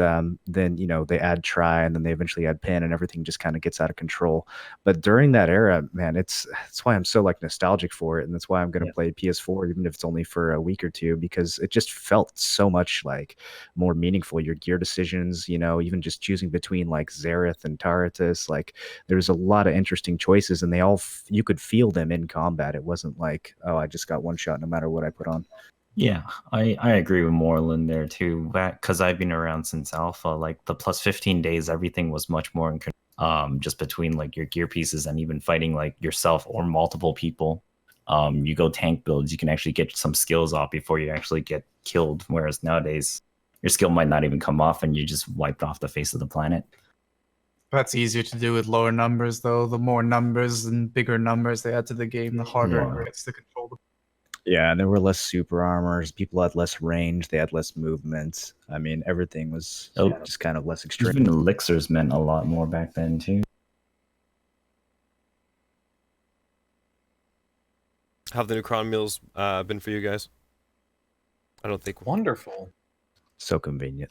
then, you know, they add try and then they eventually add pin and everything just kind of gets out of control. But during that era, man, that's why I'm so like nostalgic for it. And that's why I'm going to play PS4, even if it's only for a week or two, because it just felt so much like more meaningful. Your gear decisions, you know, even just choosing between like Xerath and Taratus, like there's a lot of interesting choices and they all, you could feel them in combat. It wasn't like, oh, I just got one shot no matter what I put on. Yeah, I agree with Moreland there too. Because I've been around since Alpha, like the plus 15 days, everything was much more in just between like your gear pieces and even fighting like yourself or multiple people. You go tank builds, you can actually get some skills off before you actually get killed. Whereas nowadays, your skill might not even come off and you just wiped off the face of the planet. That's easier to do with lower numbers, though. The more numbers and bigger numbers they add to the game, the harder Yeah. it gets to control the. Yeah, and there were less super armors. People had less range. They had less movement. I mean, everything was just kind of less extreme. Even elixirs meant a lot more back then too. How have the new cron meals been for you guys? I don't think. Wonderful. So convenient.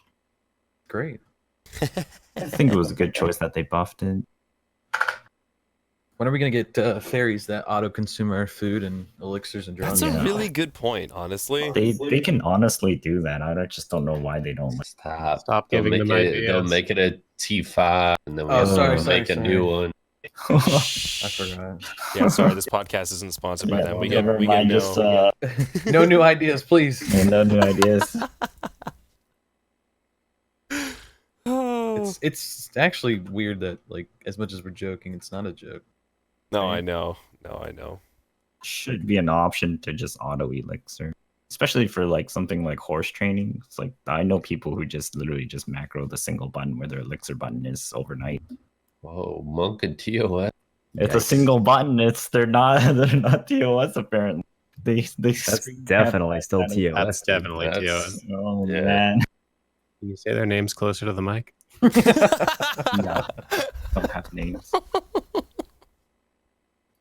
Great. I think it was a good choice that they buffed it. When are we gonna get fairies that auto-consume our food and elixirs and drones? That's a really good point, honestly. They can honestly do that. I just don't know why they don't. Stop giving They'll them make it, ideas. They'll make it a T5, and then we Oh, have sorry, to sorry, make a sorry. new one. I forgot. Yeah, sorry, this podcast isn't sponsored by them. We get never we get mind, no. just No new ideas, please. no new ideas. Oh. It's actually weird that like as much as we're joking, it's not a joke. No, I know. No, I know. Should be an option to just auto elixir, especially for like something like horse training. It's like I know people who just literally just macro the single button where their elixir button is overnight. Whoa, monk and TOS. It's a single button. They're not TOS apparently. They That's definitely still TOS. That's definitely That's- TOS. Oh Yeah. man. Can you say their names closer to the mic? No, don't have names.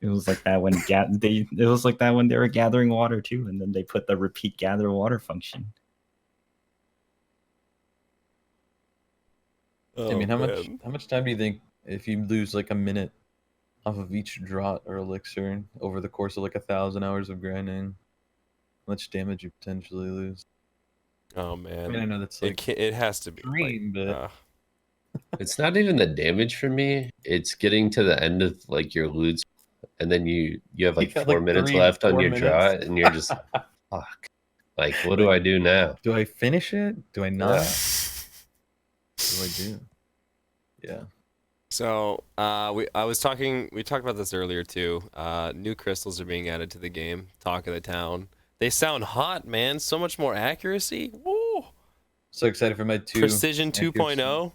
It was like that when it was like that when they were gathering water too, and then they put the repeat gather water function. I mean, Oh, how much time do you think if you lose like a minute off of each draught or elixir over the course of like 1,000 hours of grinding? How much damage you potentially lose? Oh I man. mean, I know that's It like it has to be. extreme, but It's not even the damage for me. It's getting to the end of like your loots, and then you have like got, 4 like, minutes 3, left on 4 your minutes. draw, and you're just fuck. Like, what do I do now? do I finish it? Do I not? Yeah. What do I do? Yeah. So we talked about this earlier too. New crystals are being added to the game. Talk of the town. They sound hot, man. So much more accuracy. Woo! So excited for Med 2. Precision accuracy. 2.0.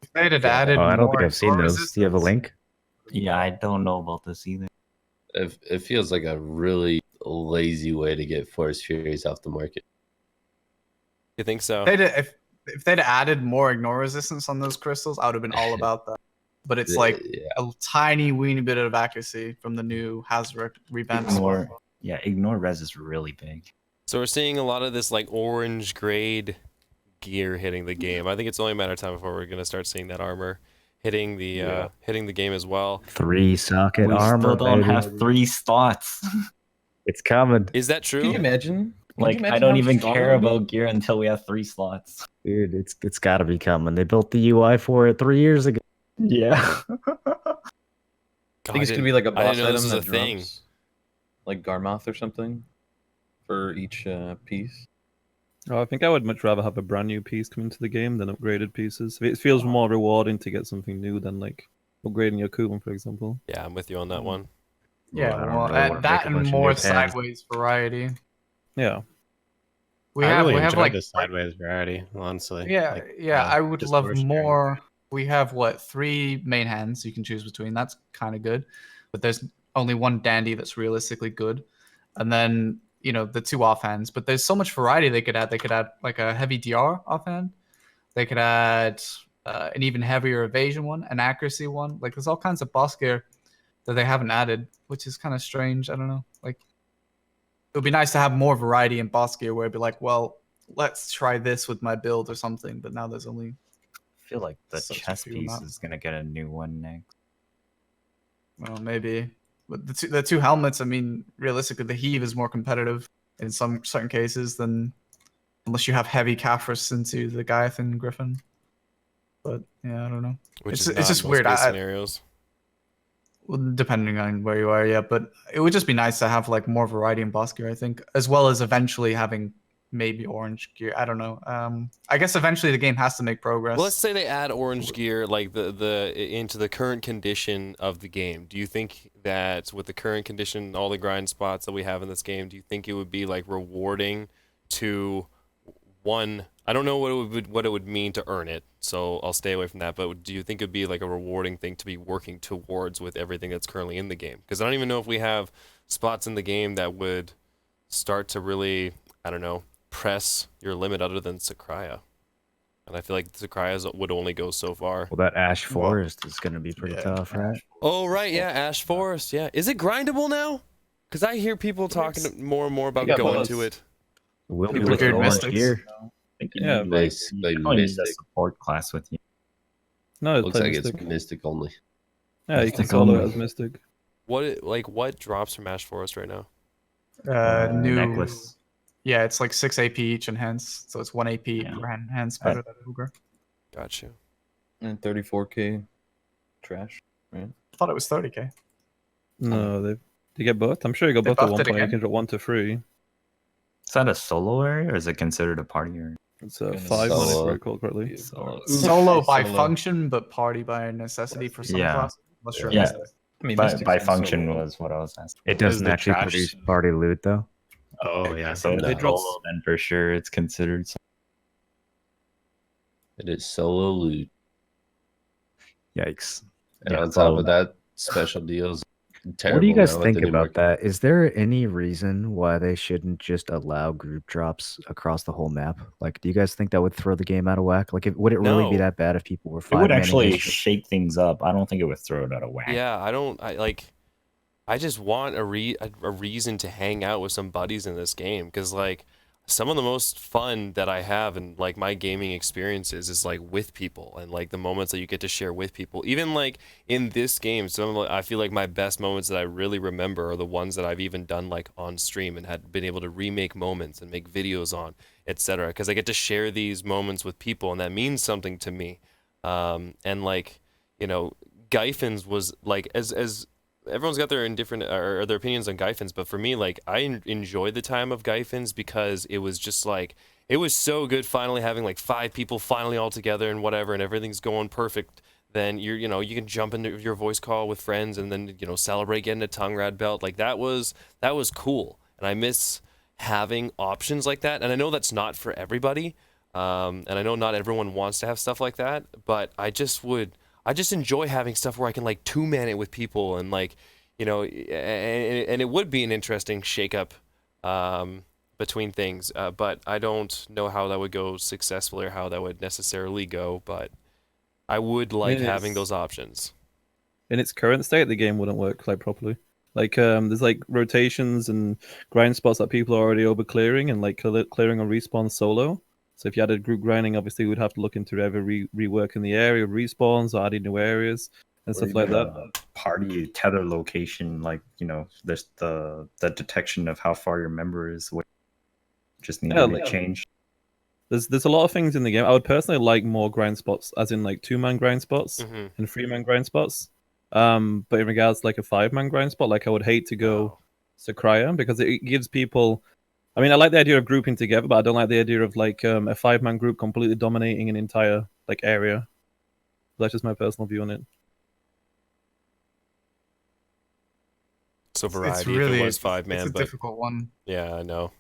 If they had added Oh, I don't more think I've seen ignore those. Do you have a resistance- link? Yeah, I don't know about this either. It feels like a really lazy way to get Force Furies off the market. You think so? If they'd added more ignore resistance on those crystals, I would have been all about that. but it's like Yeah. a tiny weeny bit of accuracy from the new Hazard revamped sword. Ignore res is really big. So we're seeing a lot of this like orange grade gear hitting the game. I think it's only a matter of time before we're gonna start seeing that armor hitting the game as well. 3 socket We armor. still don't baby. have 3 slots. It's coming, Is that Can you true? imagine? Like, I don't even care about gear until we have 3 slots. dude. It's got to be coming. They built the UI for it 3 years ago. Yeah. I think it's gonna be like a I boss didn't know item this was that a thing. drops, like Garmoth or something, for each piece. Oh, I think I would much rather have a brand new piece come into the game than upgraded pieces. It feels more rewarding to get something new than like upgrading your Kuban, for example. Yeah, I'm with you on that one. Yeah, I don't well, really wanna that make a and bunch of more new pens. sideways variety. Yeah. We I have really we have enjoy like the sideways variety, honestly. yeah, Like, yeah. I would just love force more. We have 3 main hands you can choose between. That's kind of good, but there's only one dandy that's realistically good, and then the 2 offhands. But there's so much variety they could add. They could add like a heavy DR offhand. They could add an even heavier evasion one, an accuracy one. Like there's all kinds of boss gear that they haven't added, which is kind of strange. I don't know. Like it would be nice to have more variety in boss gear where it'd be like, well, let's try this with my build or something. But now there's only I feel like the Such a chess few piece amount. is gonna get a new one next. well, maybe. But the two helmets, I mean, realistically, the heave is more competitive in some certain cases than unless you have heavy Caphras into the Gaiathan Griffin. But yeah, I don't know. Which It's is not just most weird. case scenarios. Well, depending on where you are, yeah. But it would just be nice to have like more variety in boss gear, I think, as well as eventually having maybe orange gear. I don't know. I guess eventually the game has to make progress. Well, let's say they add orange gear like the into the current condition of the game. Do you think that with the current condition, all the grind spots that we have in this game, do you think it would be like rewarding to one? I don't know what it would mean to earn it, so I'll stay away from that. But do you think it'd be like a rewarding thing to be working towards with everything that's currently in the game? Because I don't even know if we have spots in the game that would start to really, I don't know, press your limit other than Sakraya. And I feel like Sakraya would only go so far. Well, that Ash Forest is going to be pretty tough, right? Oh, right, yeah, Ash Forest, yeah. Is it grindable now? Because I hear people talking more and more about Yeah, going but to it. Will be People with feared orange Mystics. gear. Yeah, Nice, You like probably need a Mystic. support class with you. No, it's Looks play like Mystic. it's Mystic only. Yeah, you can Mystic solo it only. as Mystic. What drops from Ash Forest right now? New necklace. Yeah, it's like 6 AP each enhance, so it's 1 AP Yeah. per enhance better than Ogre. Got you. And 34k trash. I thought it was 30k. No, you get both. I'm sure you got They both at buffed one it point. You again? can drop 1 to 3. Is that a solo area or is it considered a party area? It's Kinda 5 when I solo. recall correctly. Solo by Solo. function, but party by necessity for some Yeah. classes. Unless you're a Yeah. Mystic. I mean, By Mystic's function solo. was what I was asking. It doesn't the actually trash- produce party loot, though. Oh yeah, So some it's They drop- solo, then for sure it's considered. It is solo loot. Yikes. And Yeah, on top so- of that, special deals. Terrible What do you guys now with think the new about market. that? Is there any reason why they shouldn't just allow group drops across the whole map? Like, do you guys think that would throw the game out of whack? Like, would it really be No. that bad if people were It would five-manning actually each? shake things up. I don't think it would throw it out of whack. Yeah, I just want a reason to hang out with some buddies in this game, because like some of the most fun that I have in like my gaming experiences is like with people, and like the moments that you get to share with people. Even like in this game, I feel like my best moments that I really remember are the ones that I've even done like on stream and had been able to remake moments and make videos on, etc. Because I get to share these moments with people, and that means something to me. And like, Gyfins was like as everyone's got their indifferent or their opinions on Gyfins, but for me, like, I enjoyed the time of Gyfins because it was just like, it was so good finally having like 5 people finally all together and whatever, and everything's going perfect. Then you can jump into your voice call with friends and then celebrate getting a tongue rad belt. Like that was cool, and I miss having options like that. And I know that's not for everybody, and I know not everyone wants to have stuff like that, but I just enjoy having stuff where I can like 2-man it with people, and like, and it would be an interesting shakeup between things. But I don't know how that would go successfully or how that would necessarily go. But I would like having those options. in its current state, the game wouldn't work like properly. Like there's like rotations and grind spots that people are already over clearing and like clearing on respawn solo. So if you added group grinding, obviously we'd have to look into ever reworking the area, respawns, or adding new areas and stuff like that. Party tether location, like there's the detection of how far your member is. What just needed to change. There's a lot of things in the game. I would personally like more grind spots, as in like 2-man grind spots and 3-man grind spots. But in regards to like a 5-man grind spot, like I would hate to go Sakraya because it gives people. I mean, I like the idea of grouping together, but I don't like the idea of like a 5-man group completely dominating an entire like area. That's just my personal view on it. So variety. It's really, if it was 5-man, it's a but difficult one. yeah, I know.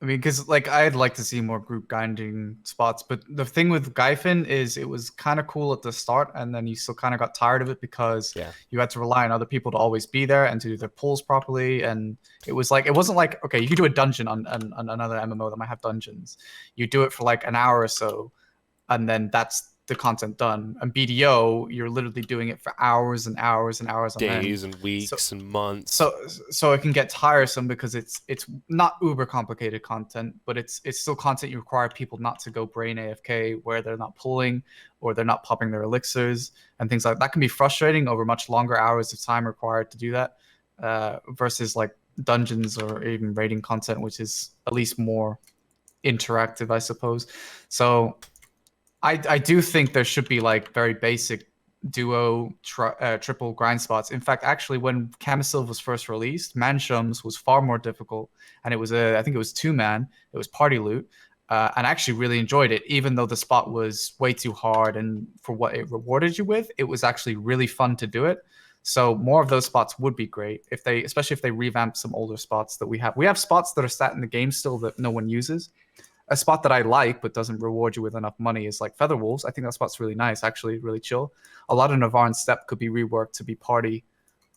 I mean, because like I'd like to see more group grinding spots, but the thing with Gyfin is it was kind of cool at the start, and then you still kind of got tired of it because you had to rely on other people to always be there and to do their pulls properly. And it wasn't like, okay, you could do a dungeon on another MMO that might have dungeons. You do it for like an hour or so, and then that's the content done. And BDO, you're literally doing it for hours and hours and hours on end. Days and weeks and months. So it can get tiresome because it's not uber complicated content, but it's still content you require people not to go brain AFK where they're not pulling or they're not popping their elixirs and things like that. Can be frustrating over much longer hours of time required to do that versus like dungeons or even raiding content, which is at least more interactive, I suppose. So I do think there should be like very basic duo triple grind spots. In fact, actually, when Camisil was first released, Manshums was far more difficult, and it was I think it was 2-man. It was party loot, and I actually really enjoyed it, even though the spot was way too hard. And for what it rewarded you with, it was actually really fun to do it. So more of those spots would be great especially if they revamp some older spots that we have. We have spots that are sat in the game still that no one uses. A spot that I like but doesn't reward you with enough money is like Feather Wolves. I think that spot's really nice, actually, really chill. A lot of Navarre Steppe could be reworked to be party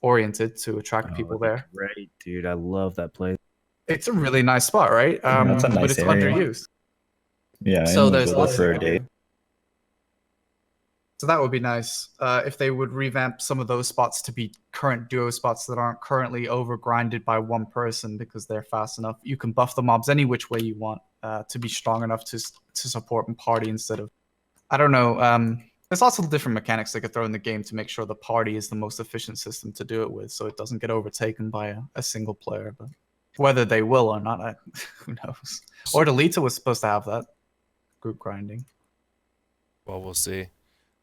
oriented to attract people there. Great, dude. I love that place. It's a really nice spot, right? That's a nice but it's area. underused. Yeah, so there's lots for a day. So that would be nice if they would revamp some of those spots to be current duo spots that aren't currently over grinded by one person because they're fast enough. You can buff the mobs any which way you want to be strong enough to support and party instead of, I don't know. There's lots of different mechanics they could throw in the game to make sure the party is the most efficient system to do it with, so it doesn't get overtaken by a single player. But whether they will or not, who knows? Or Delita was supposed to have that group grinding. Well, we'll see.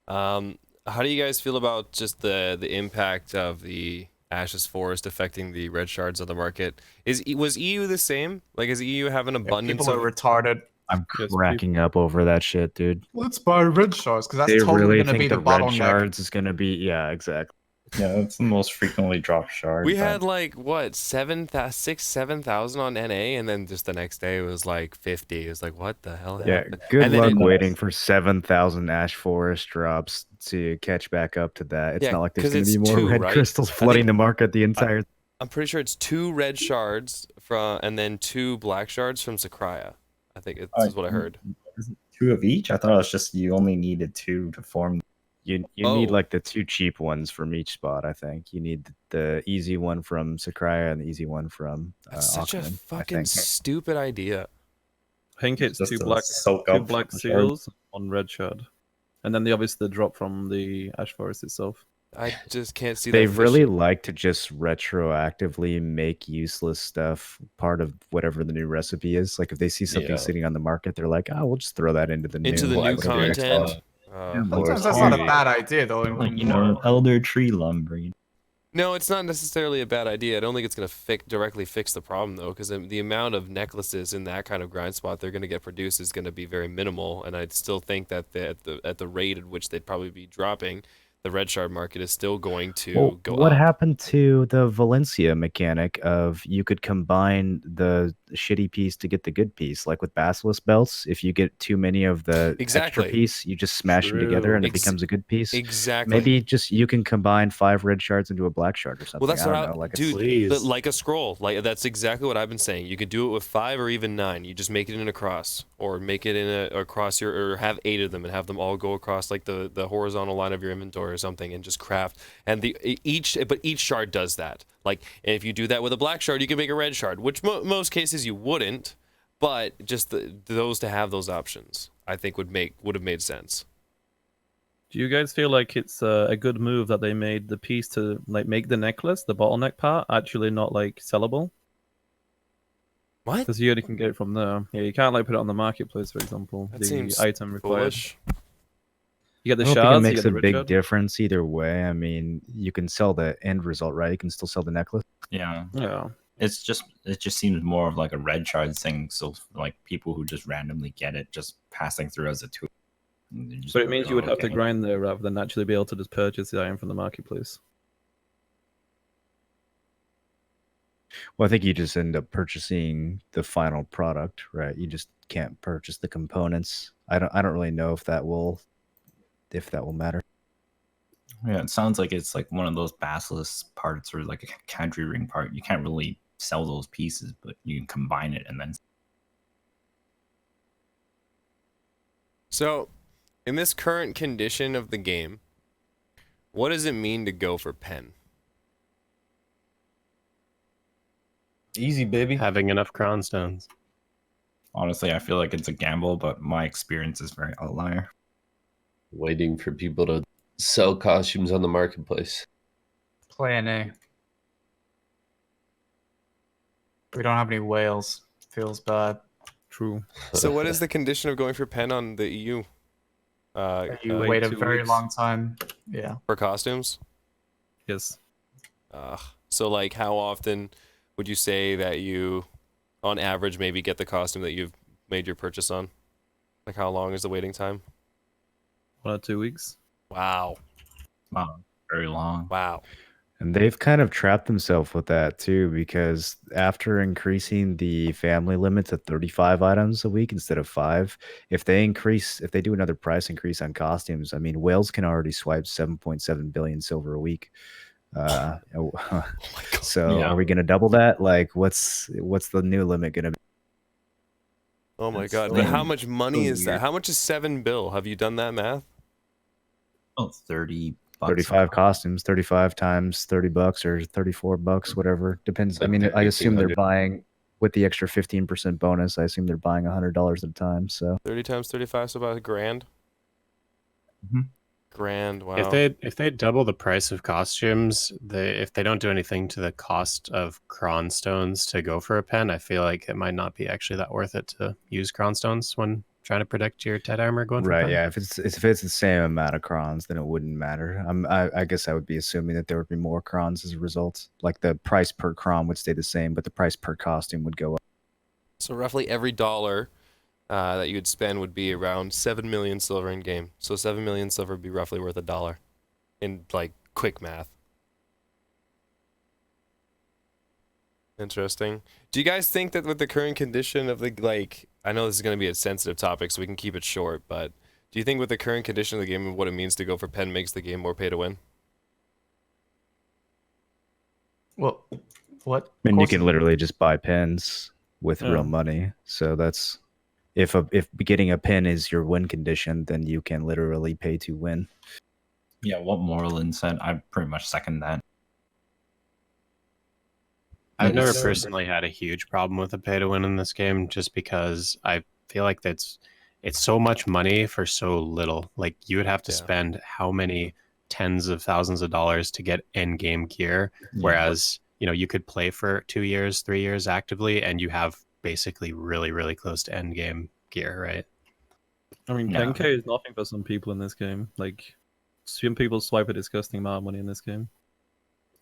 How do you guys feel about just the impact of the Ashes Forest affecting the red shards of the market? Was EU the same? Like, is EU have an abundance? People are retarded. I'm cracking up over that shit, dude. Let's buy red shards because that's they totally really going to be think the red bottleneck. shards is going to be, yeah, exactly. Yeah, that's the most frequently dropped shard. We had like what 7,000 on NA, and then just the next day it was like 50. It was like, what the hell? Yeah, happened? good And then luck it- waiting for 7,000 Ash Forest drops to catch back up to that. It's Yeah, not like there's 'cause going to be it's more two, red right? crystals I flooding think- the market the entire. I'm pretty sure it's 2 red shards and then 2 black shards from Sakraya. I think it's what I heard. Is it 2 of each? I thought it was just you only needed 2 to form. You need like the 2 cheap ones from each spot. I think you need the easy one from Sakraya and the easy one from. That's such a Aukman, I fucking think. stupid idea. I think it's Just 2 to black soak up black the seals on red shard, and then the drop from the Ash Forest itself. I just can't see They that. really like to just retroactively make useless stuff part of whatever the new recipe is. Like if they see something Yeah. sitting on the market, they're like, "Oh, we'll just throw that into the into new the new whatever it is." content. Sometimes that's not a bad idea, though. Like, elder tree lumber. No, it's not necessarily a bad idea. I don't think it's going to directly fix the problem, though, because the amount of necklaces in that kind of grind spot they're going to get produced is going to be very minimal, and I'd still think that at the rate at which they'd probably be dropping, the red shard market is still going to go what up. happened to the Valencia mechanic of you could combine the shitty piece to get the good piece? Like with Basilisk belts, if you get too many of the Exactly. extra piece, you just smash them together and it becomes a good piece. Exactly. Maybe just you can combine 5 red shards into a black shard or something. Well, that's I what don't know. Like dude. Please. Like a scroll. Like that's exactly what I've been saying. You could do it with 5 or even 9. You just make it in a cross. or make it in across your, or have 8 of them and have them all go across like the horizontal line of your inventory or something, and just craft. And each shard does that. Like, and if you do that with a black shard, you can make a red shard, which most cases you wouldn't, but just those to have those options, I think would have made sense. Do you guys feel like it's a good move that they made the piece to like make the necklace, the bottleneck part, actually not like sellable? What? Because you only can get it from there. Yeah, you can't like put it on the marketplace, for example. That the seems item required. foolish. You get the I don't shards. think it you makes get a the red big shard. difference either way. I mean, you can sell the end result, right? You can still sell the necklace. Yeah. Yeah. It just seems more of like a red shard thing. So like people who just randomly get it, just passing through as a tool. But it means you would have to grind there rather than actually be able to just purchase the item from the marketplace. Well, I think you just end up purchasing the final product, right? You just can't purchase the components. I don't really know if that will matter. Yeah, it sounds like it's like one of those basilisk parts or like a country ring part. You can't really sell those pieces, but you can combine it and then. So, in this current condition of the game, what does it mean to go for pen? Easy, baby. Having enough crown stones. Honestly, I feel like it's a gamble, but my experience is very outlier. Waiting for people to sell costumes on the marketplace. Plan A. We don't have any whales. Feels bad. True. So, what is the condition of going for pen on the EU? You wait wait a 2 very weeks. long time. Yeah. For costumes? Yes. So, like, how often would you say that you, on average, maybe get the costume that you've made your purchase on? Like, how long is the waiting time? 1 or 2 weeks. Wow. Wow, very long. Wow. And they've kind of trapped themselves with that too, because after increasing the family limit to 35 items a week instead of 5, if they do another price increase on costumes, I mean, whales can already swipe 7.7 billion silver a week. So Yeah. are we going to double that? Like, what's the new limit going to be? Oh my That's god. so- But how much money so is that? weird. How much is 7 bill? Have you done that math? Oh, 30 bucks. 35 costumes, 35 times $30 or $34, whatever. Depends. I Like mean, I assume they're 1,500. buying with the extra 15% bonus. I assume they're buying $100 at a time. So 30 times 35, so about a grand? Mhm. Grand, wow. If they double the price of costumes, if they don't do anything to the cost of cron stones to go for a pen, I feel like it might not be actually that worth it to use cron stones when trying to protect your Ted armor going for a right, pen. yeah. If it's the same amount of crons, then it wouldn't matter. I guess I would be assuming that there would be more crons as a result. Like the price per cron would stay the same, but the price per costume would go up. So roughly every dollar that you would spend would be around 7 million silver in game. So 7 million silver would be roughly worth $1 in like quick math. Interesting. Do you guys think that with the current condition of the, like, I know this is going to be a sensitive topic, so we can keep it short, but do you think with the current condition of the game and what it means to go for pen makes the game more pay to win? Well, what? I mean, you course- can literally just buy pens with Yeah. real money. So that's if getting a pen is your win condition, then you can literally pay to win. Yeah, what Moreland said, I pretty much second that. I've never It's- personally had a huge problem with the pay to win in this game, just because I feel like it's so much money for so little. Like, you would have to Yeah. spend how many tens of thousands of dollars to get end game gear, Yeah. whereas you could play for 2 years, 3 years actively, and you have basically really, really close to end game gear, right? I mean, Yeah. 10k is nothing for some people in this game. Like, some people swipe a disgusting amount of money in this game.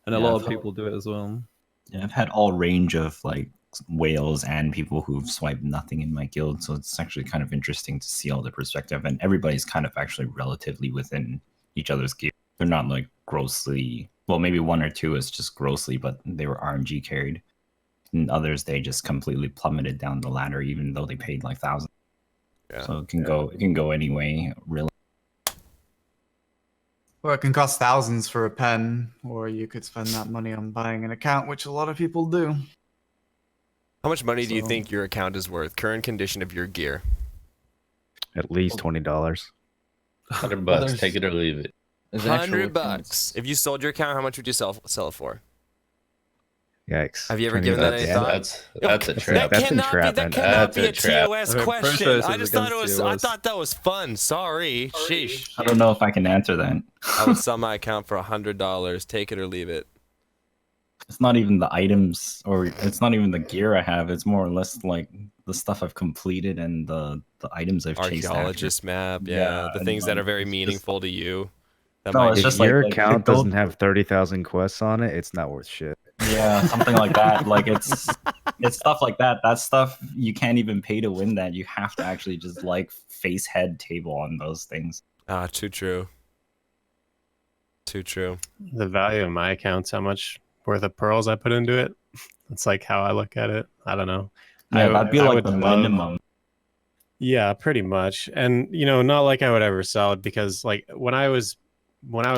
And a Yeah, lot I of felt- people do it as well. Yeah, I've had all range of like whales and people who've swiped nothing in my guild, so it's actually kind of interesting to see all the perspective. And everybody's kind of actually relatively within each other's gear. They're not like grossly. Well, maybe 1 or 2 is just grossly, but they were RNG carried. And others, they just completely plummeted down the ladder, even though they paid like thousands. Yeah. So it can go any way, really. Well, it can cost thousands for a pen, or you could spend that money on buying an account, which a lot of people do. How much money do you So- think your account is worth? Current condition of your gear. At least $20. $100, take it or leave it. There's actual $100. accounts. If you sold your account, how much would you sell it for? Yikes. Have you ever $20. given that any thought? That's a trap. That's That cannot That's be a a trap. TOS Okay, question. process I is just thought it against was. I TOS. thought that was fun. Sorry. Sheesh. I don't know if I can answer that. I would sell my account for $100. Take it or leave it. It's not even the items, or it's not even the gear I have. It's more or less like the stuff I've completed and the items I've chased after. Archaeologist map. Yeah, Yeah, the and, things that are like, very it's just- meaningful to you. That No, might it's be- If just like- your like, account the gold- doesn't have 30,000 quests on it, it's not worth shit. Yeah, something like that. Like it's stuff like that. That stuff you can't even pay to win that. You have to actually just like face head table on those things. too true. Too true. The value of my account's how much worth of pearls I put into it. That's like how I look at it. I don't know. Yeah, that'd be I like would the love- minimum. Yeah, pretty much. And not like I would ever sell it, because like when I was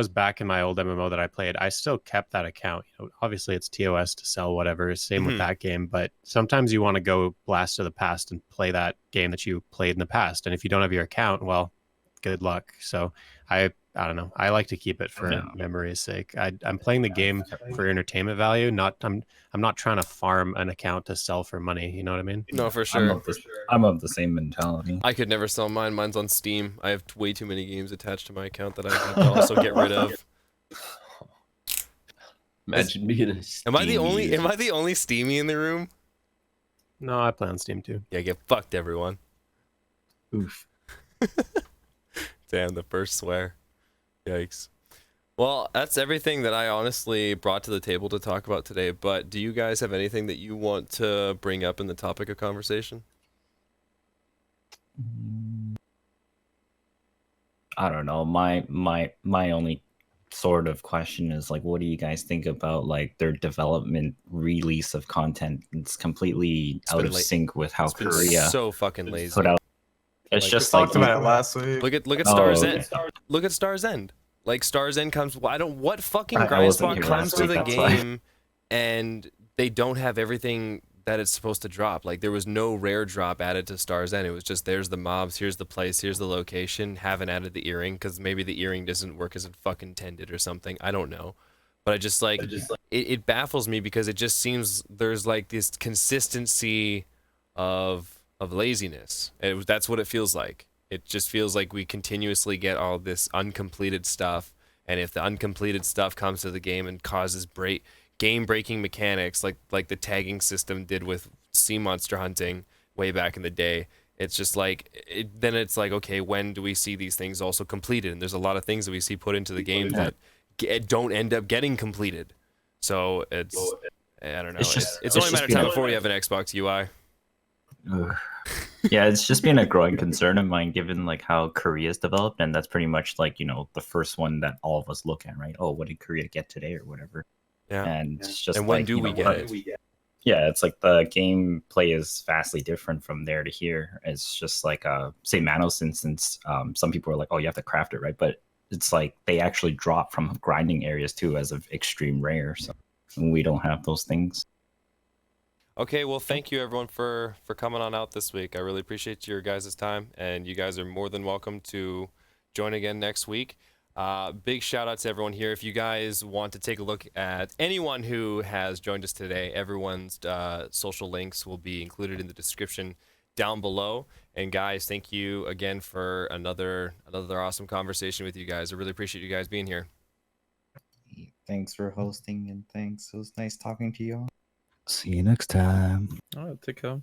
back in my old MMO that I played, I still kept that account. Obviously it's TOS to sell whatever. Same with Mhm. that game, but sometimes you want to go blast to the past and play that game that you played in the past. And if you don't have your account, well, good luck. So I don't know. I like to keep it for Yeah. memory's sake. I'm playing the game for entertainment value. I'm not trying to farm an account to sell for money. You know what I mean? No, for I'm sure. of the same mentality. I could never sell mine. Mine's on Steam. I have way too many games attached to my account that I have to also get rid of. Imagine being a Am I the Steam only? user. Am I the only Steamy in the room? No, I play on Steam too. Yeah, get fucked, everyone. Oof. Damn, the first swear. Yikes. Well, that's everything that I honestly brought to the table to talk about today. But do you guys have anything that you want to bring up in the topic of conversation? I don't know. My only sort of question is like, what do you guys think about like their development release of content? It's completely It's out been of late. sync with how It's been Korea so fucking lazy. put out. It's Like, just We like talked about it last week. Look at Oh, Star's okay. End. Look at Star's End. Like Star's End comes. What fucking I grind wasn't spot here comes last to week, the that's why. game, and they don't have everything that it's supposed to drop. Like there was no rare drop added to Star's End. It was just there's the mobs, here's the place, here's the location. Haven't added the earring because maybe the earring doesn't work as it fucking intended or something. I don't know. But I just like it baffles me because it just seems there's like this consistency of laziness. That's what it feels like. It just feels like we continuously get all this uncompleted stuff, and if the uncompleted stuff comes to the game and causes game-breaking mechanics like the tagging system did with sea monster hunting way back in the day, it's just like then it's like, okay, when do we see these things also completed? And there's a lot of things that we see put into the game that don't end up getting completed. So it's I don't know. It's only a matter of time before we have an Xbox UI. Ugh. Yeah, it's just been a growing concern of mine given like how Korea's developed, and that's pretty much like the first one that all of us look at, right? Oh, what did Korea get today or whatever? Yeah. And it's just And when like, do we get it? Yeah, it's like the gameplay is vastly different from there to here. It's just like say Manos instance, some people are like, oh, you have to craft it, right? But it's like they actually drop from grinding areas too as of extreme rare, so we don't have those things. Okay, well, thank you everyone for coming on out this week. I really appreciate your guys' time, and you guys are more than welcome to join again next week. Big shout out to everyone here. If you guys want to take a look at anyone who has joined us today, everyone's social links will be included in the description down below. And guys, thank you again for another awesome conversation with you guys. I really appreciate you guys being here. Thanks for hosting, and thanks. It was nice talking to you all. See you next time. All right, take care.